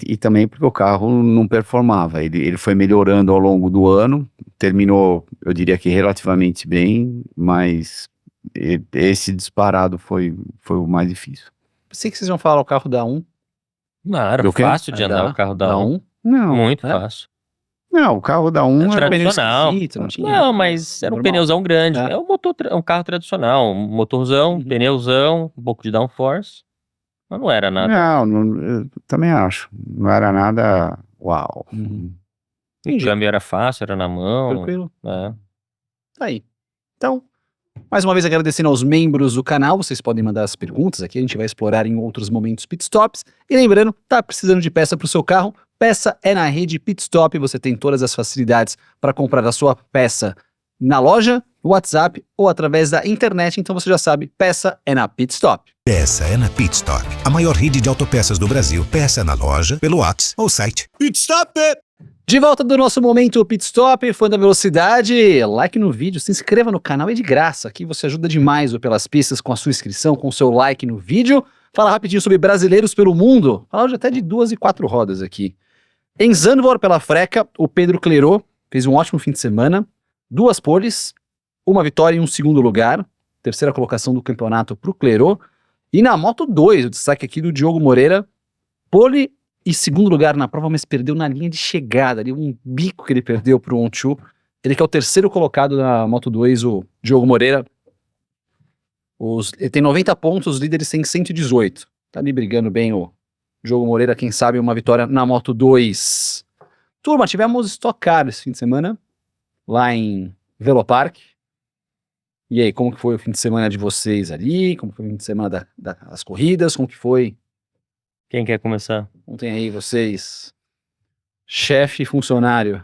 e também porque o carro não performava. Ele foi melhorando ao longo do ano, terminou, eu diria que relativamente bem, mas esse disparado foi o mais difícil. Pensei que vocês iam falar o carro da 1. Não, era fácil de andar o carro da 1. Não. Muito fácil. Não, o carro da 1 era tradicional. Não, mas era um pneuzão grande. É um carro tradicional, um motorzão, pneuzão, um pouco de downforce. Mas não era nada. Não, eu também acho. Não era nada uau. O câmbio era fácil, era na mão. Tranquilo. Tá aí. Então, mais uma vez agradecendo aos membros do canal, vocês podem mandar as perguntas aqui, a gente vai explorar em outros momentos pitstops. E lembrando, tá precisando de peça para o seu carro? Peça é na rede Pitstop, você tem todas as facilidades para comprar a sua peça na loja, WhatsApp ou através da internet, então você já sabe, peça é na Pitstop. Peça é na Pitstop, a maior rede de autopeças do Brasil. Peça na loja, pelo WhatsApp ou site. Pitstop! De volta do nosso momento Pitstop, fã da velocidade, like no vídeo, se inscreva no canal, é de graça, aqui você ajuda demais o Pelas Pistas com a sua inscrição, com o seu like no vídeo. Fala rapidinho sobre brasileiros pelo mundo, fala hoje até de 2 e 4 rodas aqui. Em Zandvoort, pela Freca, o Pedro Clerot fez um ótimo fim de semana, 2 poles, 1 vitória e 1 segundo lugar, terceira colocação do campeonato para o Clerot. E na Moto 2, o destaque aqui do Diogo Moreira, pole e segundo lugar na prova, mas perdeu na linha de chegada, ali um bico que ele perdeu para o On2. Ele que é o terceiro colocado na Moto 2, o Diogo Moreira. Ele tem 90 pontos, os líderes têm 118. Tá ali brigando bem o Diogo Moreira, quem sabe uma vitória na Moto 2. Turma, tivemos Stock Car esse fim de semana, lá em Velopark. E aí, como que foi o fim de semana de vocês ali? Como foi o fim de semana das corridas? Como que foi? Quem quer começar? Contem aí vocês, chefe e funcionário.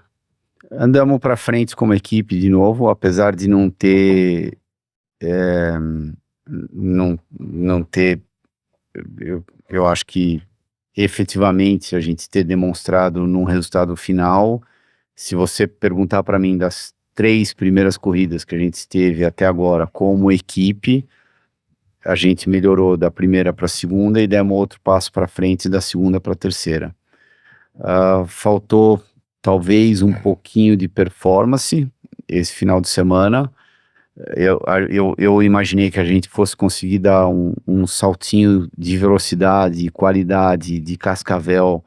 Andamos para frente como equipe de novo, apesar de não ter eu acho que efetivamente a gente ter demonstrado num resultado final. Se você perguntar para mim das 3 primeiras corridas que a gente teve até agora como equipe, a gente melhorou da primeira para a segunda e demos outro passo para frente da segunda para a terceira. Faltou talvez um pouquinho de performance, esse final de semana. Eu imaginei que a gente fosse conseguir dar um saltinho de velocidade, qualidade, de cascavel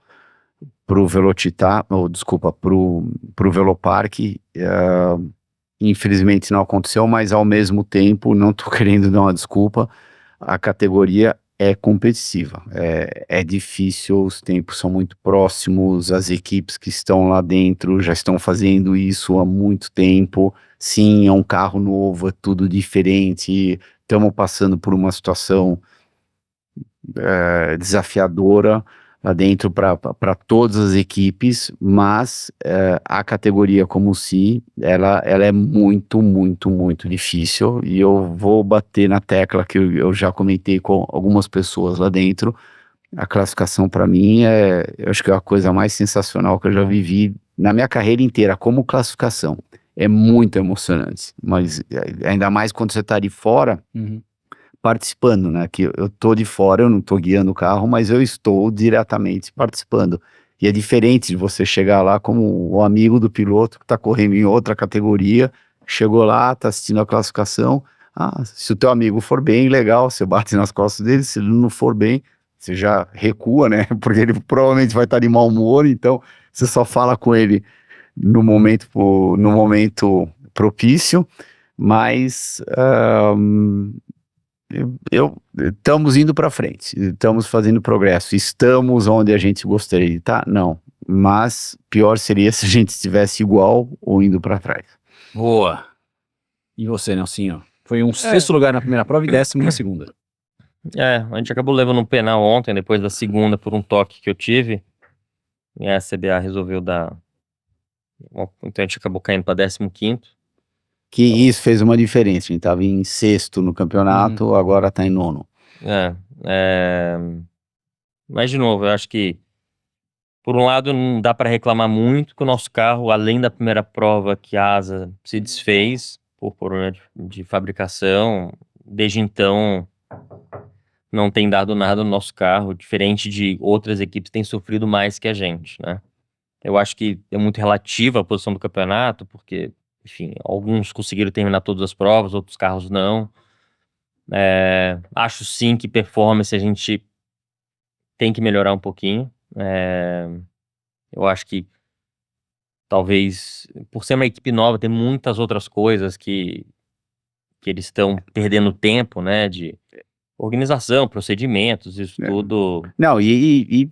pro Velocitar, ou desculpa, pro Velopark. Infelizmente não aconteceu, mas ao mesmo tempo, não tô querendo dar uma desculpa, a categoria é competitiva, é difícil, os tempos são muito próximos, as equipes que estão lá dentro já estão fazendo isso há muito tempo. Sim, é um carro novo, é tudo diferente, estamos passando por uma situação desafiadora lá dentro para todas as equipes, mas a categoria como si, ela é muito, muito, muito difícil, e eu vou bater na tecla que eu já comentei com algumas pessoas lá dentro. A classificação para mim eu acho que é a coisa mais sensacional que eu já vivi na minha carreira inteira como classificação. É muito emocionante, mas ainda mais quando você está de fora, participando, né? Que eu tô de fora, eu não tô guiando o carro, mas eu estou diretamente participando. E é diferente de você chegar lá como o amigo do piloto que tá correndo em outra categoria, chegou lá, tá assistindo a classificação. Se o teu amigo for bem, legal, você bate nas costas dele. Se ele não for bem, você já recua, né? Porque ele provavelmente vai estar de mau humor, então você só fala com ele no momento propício. Mas estamos indo para frente, estamos fazendo progresso, estamos onde a gente gostaria de estar? Não, mas pior seria se a gente estivesse igual ou indo para trás. Boa. E você, Nelsinho? Foi um sexto lugar na primeira prova e 10º na segunda. A gente acabou levando um penal ontem, depois da segunda, por um toque que eu tive. E a CBA resolveu dar. Bom, então a gente acabou caindo para 15º. Que isso fez uma diferença, a gente estava em sexto no campeonato, agora está em nono. Mas de novo, eu acho que por um lado não dá para reclamar muito que o nosso carro, além da primeira prova que a asa se desfez por problema de fabricação, desde então não tem dado nada no nosso carro, diferente de outras equipes que têm sofrido mais que a gente, né? Eu acho que é muito relativa a posição do campeonato, porque, enfim, alguns conseguiram terminar todas as provas, outros carros não. Acho sim que performance a gente tem que melhorar um pouquinho. Eu acho que talvez, por ser uma equipe nova, tem muitas outras coisas que eles estão perdendo tempo, né? De organização, procedimentos, isso tudo. Não, e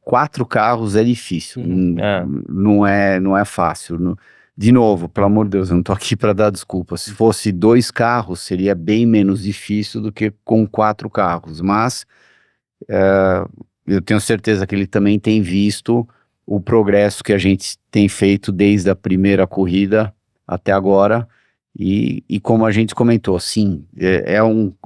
4 carros é difícil, não é fácil. De novo, pelo amor de Deus, eu não tô aqui para dar desculpa. Se fosse 2 carros, seria bem menos difícil do que com 4 carros, mas eu tenho certeza que ele também tem visto o progresso que a gente tem feito desde a primeira corrida até agora, e como a gente comentou, sim,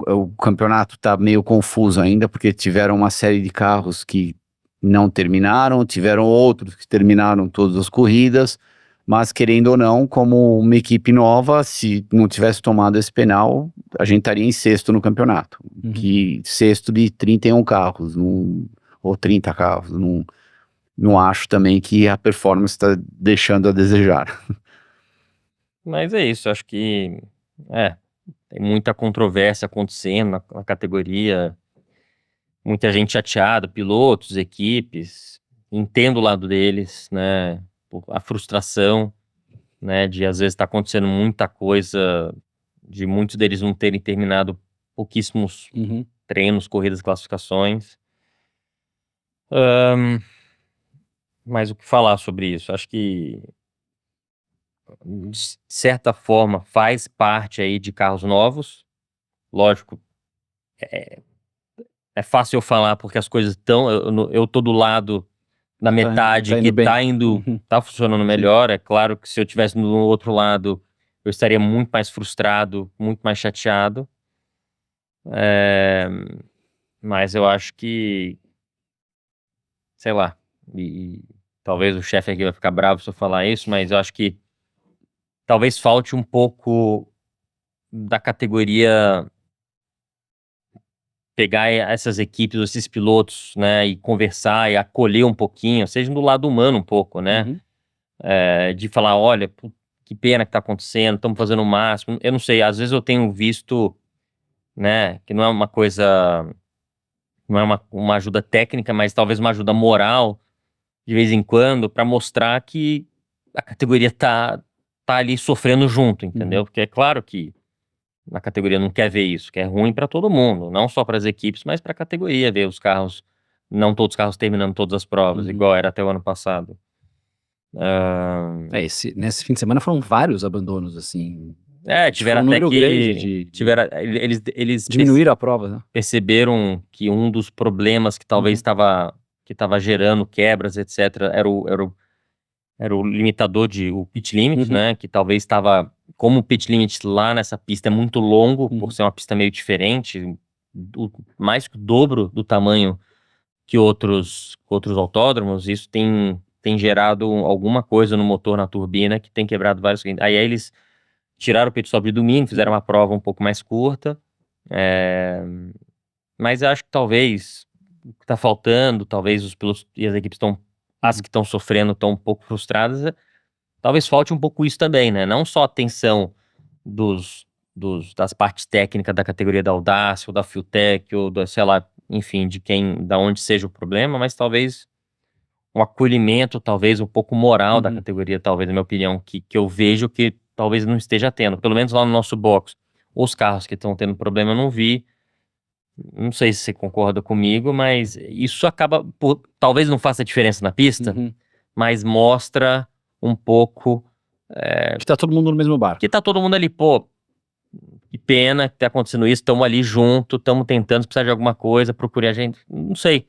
o campeonato está meio confuso ainda, porque tiveram uma série de carros que não terminaram, tiveram outros que terminaram todas as corridas, mas querendo ou não, como uma equipe nova, se não tivesse tomado esse penal, a gente estaria em sexto no campeonato, que sexto de 31 carros, ou 30 carros, não acho também que a performance está deixando a desejar. Mas é isso, acho que tem muita controvérsia acontecendo na categoria, muita gente chateada, pilotos, equipes, entendo o lado deles, né, a frustração, né, de às vezes estar acontecendo muita coisa, de muitos deles não terem terminado pouquíssimos treinos, corridas, classificações. Mas o que falar sobre isso? Acho que, de certa forma, faz parte aí de carros novos. Lógico, é fácil eu falar porque as coisas estão... Eu tô do lado da metade tá indo que bem. tá funcionando melhor. É claro que se eu estivesse no outro lado, eu estaria muito mais frustrado, muito mais chateado. Mas eu acho que... Sei lá. E talvez o chefe aqui vai ficar bravo se eu falar isso, mas eu acho que talvez falte um pouco da categoria pegar essas equipes, esses pilotos, né, e conversar e acolher um pouquinho, seja do lado humano um pouco, né, de falar, olha, que pena que tá acontecendo, estamos fazendo o máximo. Eu não sei, às vezes eu tenho visto, né, que não é uma coisa, não é uma ajuda técnica, mas talvez uma ajuda moral, de vez em quando, para mostrar que a categoria tá ali sofrendo junto, entendeu? Porque é claro que a categoria não quer ver isso, que é ruim para todo mundo, não só para as equipes, mas para a categoria, ver os carros, não todos os carros terminando todas as provas, igual era até o ano passado. Nesse fim de semana foram vários abandonos, assim. Tiveram Foi um até número grande que de- eles Diminuíram a prova, né? perceberam que um dos problemas que talvez estava gerando quebras, etc., era o limitador o pit limit, né? Que talvez estava, como o pit limit lá nessa pista é muito longo, por ser uma pista meio diferente, mais que o dobro do tamanho que outros autódromos, isso tem gerado alguma coisa no motor, na turbina, que tem quebrado vários. Aí eles tiraram o pit stop de domingo, fizeram uma prova um pouco mais curta, mas eu acho que talvez o que está faltando, talvez os pilotos e as equipes as que estão sofrendo estão um pouco frustradas, talvez falte um pouco isso também, né? Não só a atenção das partes técnicas da categoria da Audacia, ou da Fueltech, ou da, sei lá, enfim, da onde seja o problema, mas talvez um acolhimento, talvez um pouco moral da categoria, talvez, na minha opinião, que eu vejo que talvez não esteja tendo, pelo menos lá no nosso box. Os carros que estão tendo problema eu não vi. Não sei se você concorda comigo, mas isso acaba talvez não faça diferença na pista, mas mostra um pouco Que tá todo mundo no mesmo barco. que tá todo mundo ali, pô, que pena que tá acontecendo isso, estamos ali junto, estamos tentando, se precisar de alguma coisa, procure a gente, não sei.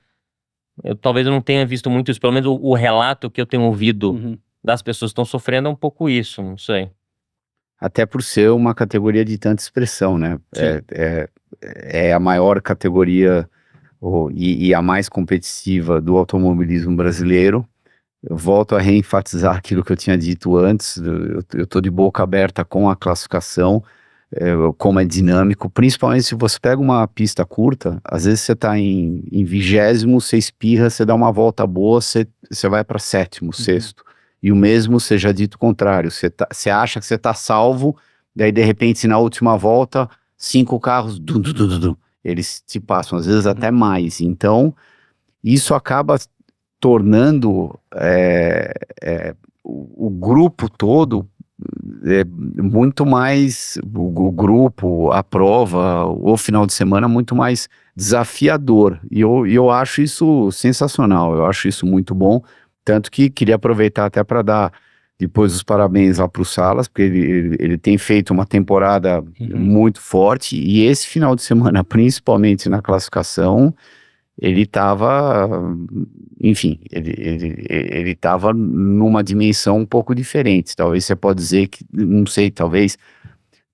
Talvez eu não tenha visto muito isso, pelo menos o relato que eu tenho ouvido das pessoas que estão sofrendo é um pouco isso, não sei. Até por ser uma categoria de tanta expressão, né? É a maior categoria e a mais competitiva do automobilismo brasileiro. Eu volto a reenfatizar aquilo que eu tinha dito antes, eu estou de boca aberta com a classificação, como é dinâmico, principalmente se você pega uma pista curta, às vezes você está em 20º, você espirra, você dá uma volta boa, você vai para 7º, 6º, e o mesmo seja dito o contrário, você acha que você está salvo, daí de repente na última volta, 5 carros, eles te passam, às vezes até mais, então isso acaba tornando o grupo todo muito mais, o grupo, a prova, o final de semana muito mais desafiador, e eu acho isso sensacional, eu acho isso muito bom, tanto que queria aproveitar até para dar depois os parabéns lá para o Salas, porque ele tem feito uma temporada muito forte, e esse final de semana, principalmente na classificação, ele estava, enfim, ele estava numa dimensão um pouco diferente. Talvez você pode dizer que, não sei, talvez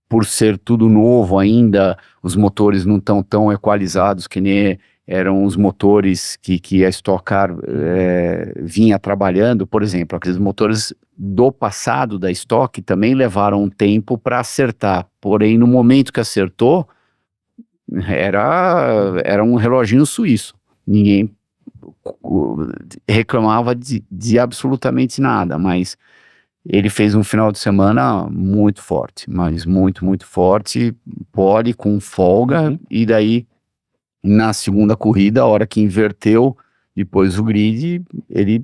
por ser tudo novo ainda, os motores não estão tão equalizados que nem eram os motores que a Stock Car vinha trabalhando. Por exemplo, aqueles motores do passado da Stock também levaram um tempo para acertar, porém no momento que acertou, era um reloginho suíço, ninguém reclamava de absolutamente nada, mas ele fez um final de semana muito forte, mas muito, muito forte, pole com folga, e daí na segunda corrida, a hora que inverteu depois o grid, ele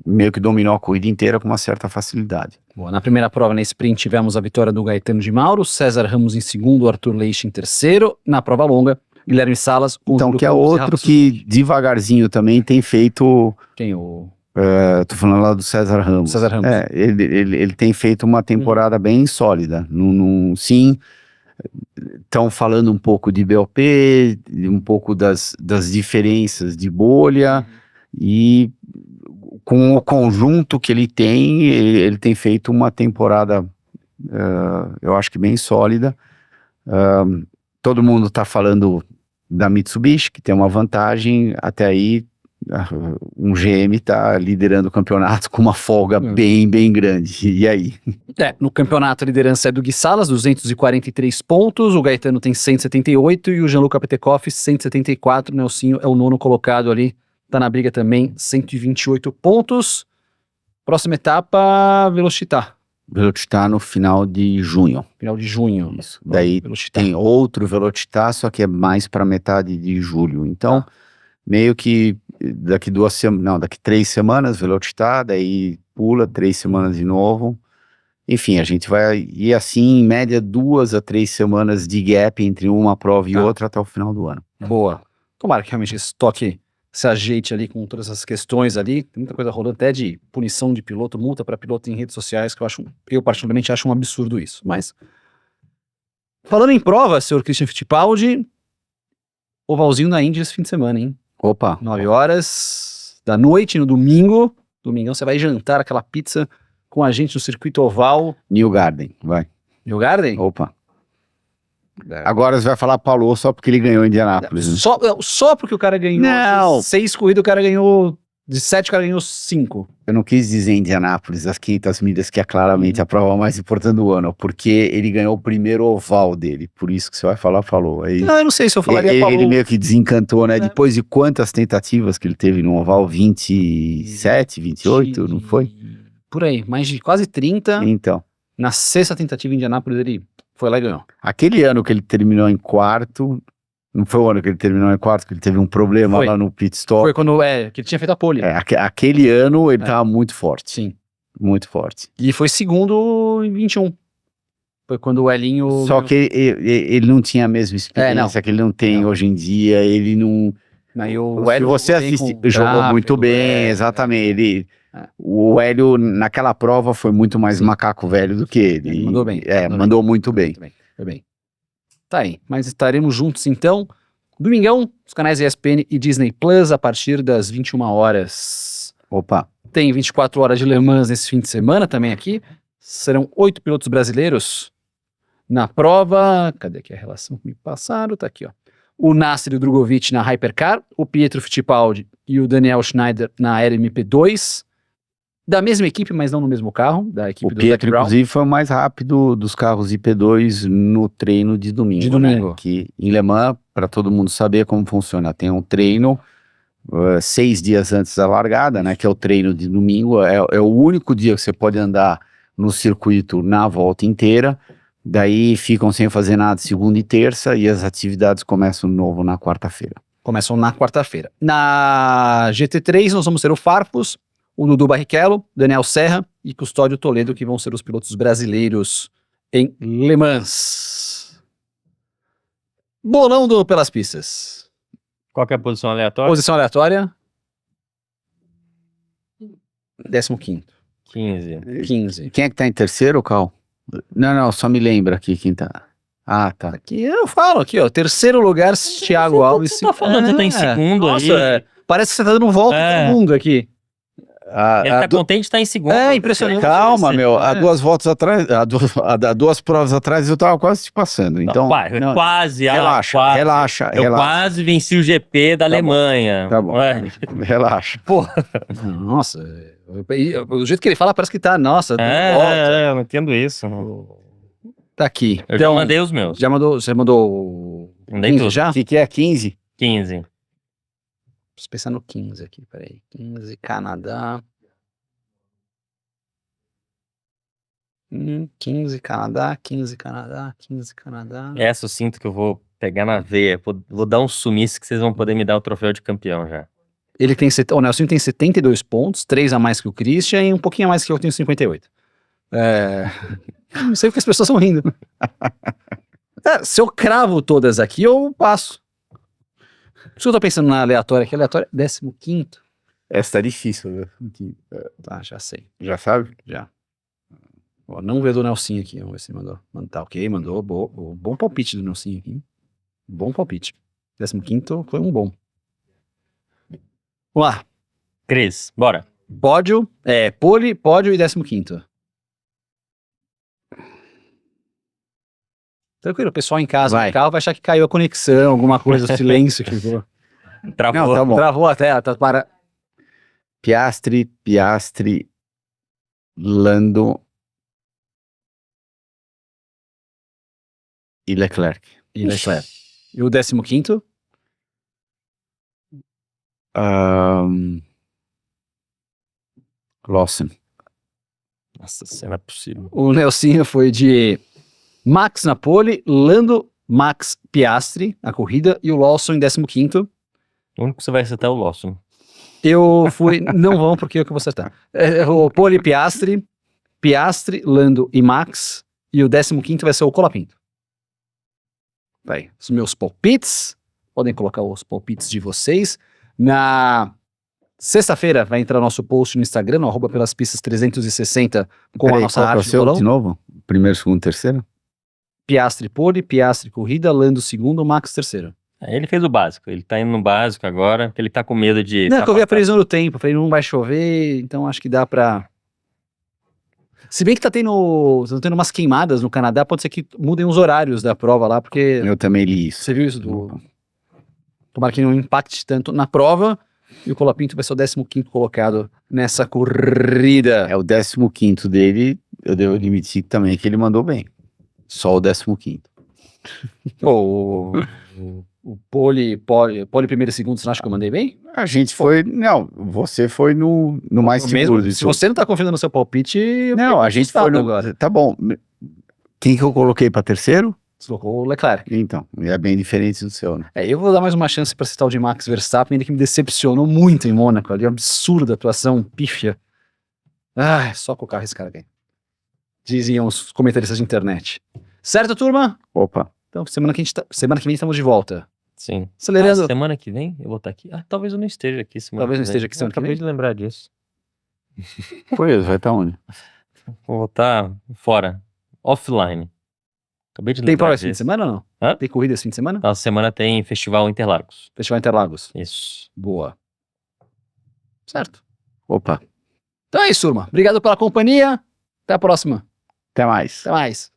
meio que dominou a corrida inteira com uma certa facilidade. Bom, na primeira prova, na sprint, tivemos a vitória do Gaetano de Mauro, César Ramos em segundo, Arthur Leix em terceiro. Na prova longa, Guilherme Salas, então, que é outro que devagarzinho também tem feito... Quem? O... tô falando lá do César Ramos. César Ramos. Ele tem feito uma temporada bem sólida. Sim, estão falando um pouco de BOP, um pouco das diferenças de bolha, e com o conjunto que ele tem feito uma temporada, eu acho que bem sólida. Todo mundo está falando da Mitsubishi, que tem uma vantagem, até aí um GM está liderando o campeonato com uma folga bem, bem grande. E aí? No campeonato a liderança é do Gui Salas, 243 pontos, o Gaetano tem 178 e o Gianluca Petekoff 174, o Nelsinho é o nono colocado ali, tá na briga também, 128 pontos. Próxima etapa, Velocitar. Velocitar no final de junho. Final de junho. Isso. Daí Velocitar. tem outro Velocitar, só que é mais para metade de julho. Então, meio que daqui 3 semanas Velocitar, daí pula 3 semanas de novo. Enfim, a gente vai ir assim, em média, 2 a 3 semanas de gap entre uma prova e outra até o final do ano. Boa. Tomara que realmente esse toque se ajeite ali com todas essas questões ali. Tem muita coisa rolando, até de punição de piloto, multa para piloto em redes sociais, que eu particularmente acho um absurdo isso. Mas, falando em prova, senhor Christian Fittipaldi, ovalzinho na Indy esse fim de semana, hein? Opa, 9 horas da noite, no domingo. Domingão você vai jantar aquela pizza com a gente no circuito oval. New Garden, vai. New Garden? Opa. Agora você vai falar Paulo só porque ele ganhou em Indianápolis. Né? Só porque o cara ganhou Não. de 6 corridas, o cara ganhou. De 7, o cara ganhou 5. Eu não quis dizer Indianápolis, as 500 milhas, que é claramente a prova mais importante do ano, porque ele ganhou o primeiro oval dele. Por isso que você vai falar, falou. Aí, Não, eu não sei se eu falaria ele meio que desencantou, né? É. Depois de quantas tentativas que ele teve no oval? 27, 28, não foi? Por aí, mais de quase 30. Então, Na 6ª tentativa em Indianápolis, ele foi lá e ganhou. aquele ano que ele terminou em quarto, não foi o ano que ele terminou em quarto, que ele teve um problema Foi. lá no pit stop. Foi quando que ele tinha feito a pole. Aquele ano ele tava muito forte. Sim. Muito forte. E foi segundo em 21. Foi quando o Elinho. Só que ele não tinha a mesma experiência que ele não tem hoje em dia, ele não... Aí o Se Hélio você assistir, jogou muito bem, exatamente. O Hélio, naquela prova, foi muito mais macaco velho do que ele. Ele mandou bem. Mandou muito bem. Foi bem. Tá aí. Mas estaremos juntos então. Domingão, os canais ESPN e Disney Plus, a partir das 21 horas. Opa. Tem 24 horas de Le Mans nesse fim de semana também aqui. Serão 8 pilotos brasileiros na prova. Cadê aqui a relação que me passaram? Tá aqui, ó. O Nasser e o Drogovic na Hypercar, o Pietro Fittipaldi e o Daniel Schneider na RMP2, da mesma equipe, mas não no mesmo carro, da equipe O do Pietro, Zac Brown. inclusive, foi o mais rápido dos carros IP2 no treino de domingo. De domingo. Né? Que em Le Mans, para todo mundo saber como funciona, tem um treino 6 dias antes da largada, né? Que é o treino de domingo, é o único dia que você pode andar no circuito na volta inteira. Daí ficam sem fazer nada segunda e terça e as atividades começam de novo na quarta-feira. Começam na quarta-feira. Na GT3 nós vamos ter o Farfus, o Dudu Barrichello, Daniel Serra e Custódio Toledo, que vão ser os pilotos brasileiros em Le Mans. Bolão pelas pistas. Qual que é a posição aleatória? Posição aleatória. 15º. 15. 15. Quem é que tá em terceiro, Cal? Não, só me lembra aqui quem tá. Ah, tá. Aqui eu falo, aqui ó, terceiro lugar, Thiago Alves. Você tá falando que tá em segundo nossa, aí? parece que você tá dando volta em todo mundo aqui. Ele tá contente de estar em segundo. Impressionante. Calma, meu. Há 2 voltas atrás, há 2 provas atrás, eu tava quase te passando. Então, Não, quase. Relaxa. Eu quase venci o GP da Alemanha. Tá bom. Relaxa. Porra. Nossa, o jeito que ele fala parece que tá, nossa, eu não entendo isso. tá aqui. Eu já mandei os meus. Você mandou Mandei 15 tudo. já? O que é 15? 15. Preciso pensar no 15 aqui, peraí. 15, Canadá. 15, Canadá, 15, Canadá, 15, Canadá. Essa eu sinto que eu vou pegar na veia. Vou dar um sumiço que vocês vão poder me dar o troféu de campeão já. O Nelson tem 72 pontos, 3 a mais que o Christian e um pouquinho a mais que eu tenho 58. Não sei porque as pessoas estão rindo. Se eu cravo todas aqui, eu passo. Por isso que eu tô pensando na aleatória aqui. Aleatória, 15º. Essa tá difícil, né? Tá, já sei. Já sabe? Já. Ó, não vê do Nelson aqui. Vamos ver se ele mandou. Tá ok, mandou. Bom palpite do Nelson aqui. Bom palpite. 15º foi um bom. Vamos lá. Cris, bora. Pódio, pole, pódio e 15º. Tranquilo, o pessoal em casa, no carro, vai achar que caiu a conexão, alguma coisa, o silêncio que ficou. Travou. Não, tá bom. Travou até, tá para... Piastri, Lando e Leclerc. E o 15º? Lawson. Nossa, isso não é possível. O Nelsinho foi de Max na pole, Lando, Max, Piastri na corrida e o Lawson em 15º. O único que você vai acertar é o Lawson. Eu fui... Não vão, porque eu que vou acertar. O pole, Piastri, Lando e Max. E o 15º vai ser o Colapinto. Vai, os meus palpites. Podem colocar os palpites de vocês. Na sexta-feira vai entrar nosso post no Instagram, no @pelaspistas360, com a Peraí, nossa qual que é o arte do seu bolão. de novo? Primeiro, segundo, terceiro? Piastri pole, Piastri corrida, Lando segundo, Max terceiro. Ele fez o básico, ele tá indo no básico agora, porque ele tá com medo de... Não, que eu vi a previsão do tempo, falei, não vai chover, então acho que dá pra... Se bem que tá tendo umas queimadas no Canadá, pode ser que mudem os horários da prova lá, porque Eu também li isso. você viu isso Tomara que não impacte tanto na prova, e o Colapinto vai ser o 15º colocado nessa corrida. É o 15º dele, eu devo admitir também que ele mandou bem. Só o 15º. O pole primeiro e segundo, você não acha que eu mandei bem? A gente foi... Não, você foi no mais O seguro. mesmo, se você não tá confiando no seu palpite... eu Não, a gente foi no... agora. Tá bom. Quem que eu coloquei pra terceiro? Você colocou o Leclerc. Então, é bem diferente do seu, né? Eu vou dar mais uma chance pra citar o de Max Verstappen, ainda que me decepcionou muito em Mônaco. Ali, absurda atuação, pífia. Ah, só com o carro esse cara ganha. Diziam os comentaristas de internet. Certo, turma? Opa. Então, semana que vem estamos de volta. Sim. Acelerando. Semana que vem eu vou estar aqui. Talvez eu não esteja aqui semana Talvez não que vem. esteja aqui semana que Acabei vem. de lembrar disso. Pois, vai estar onde? Vou estar fora, offline. Acabei de Tem lembrar prova esse fim de disso. semana ou não? Hã? Tem corrida esse fim de semana? Na semana tem Festival Interlagos. Festival Interlagos. Isso. Boa. Certo. Opa. Então é isso, turma. Obrigado pela companhia. Até a próxima. Até mais. Até mais.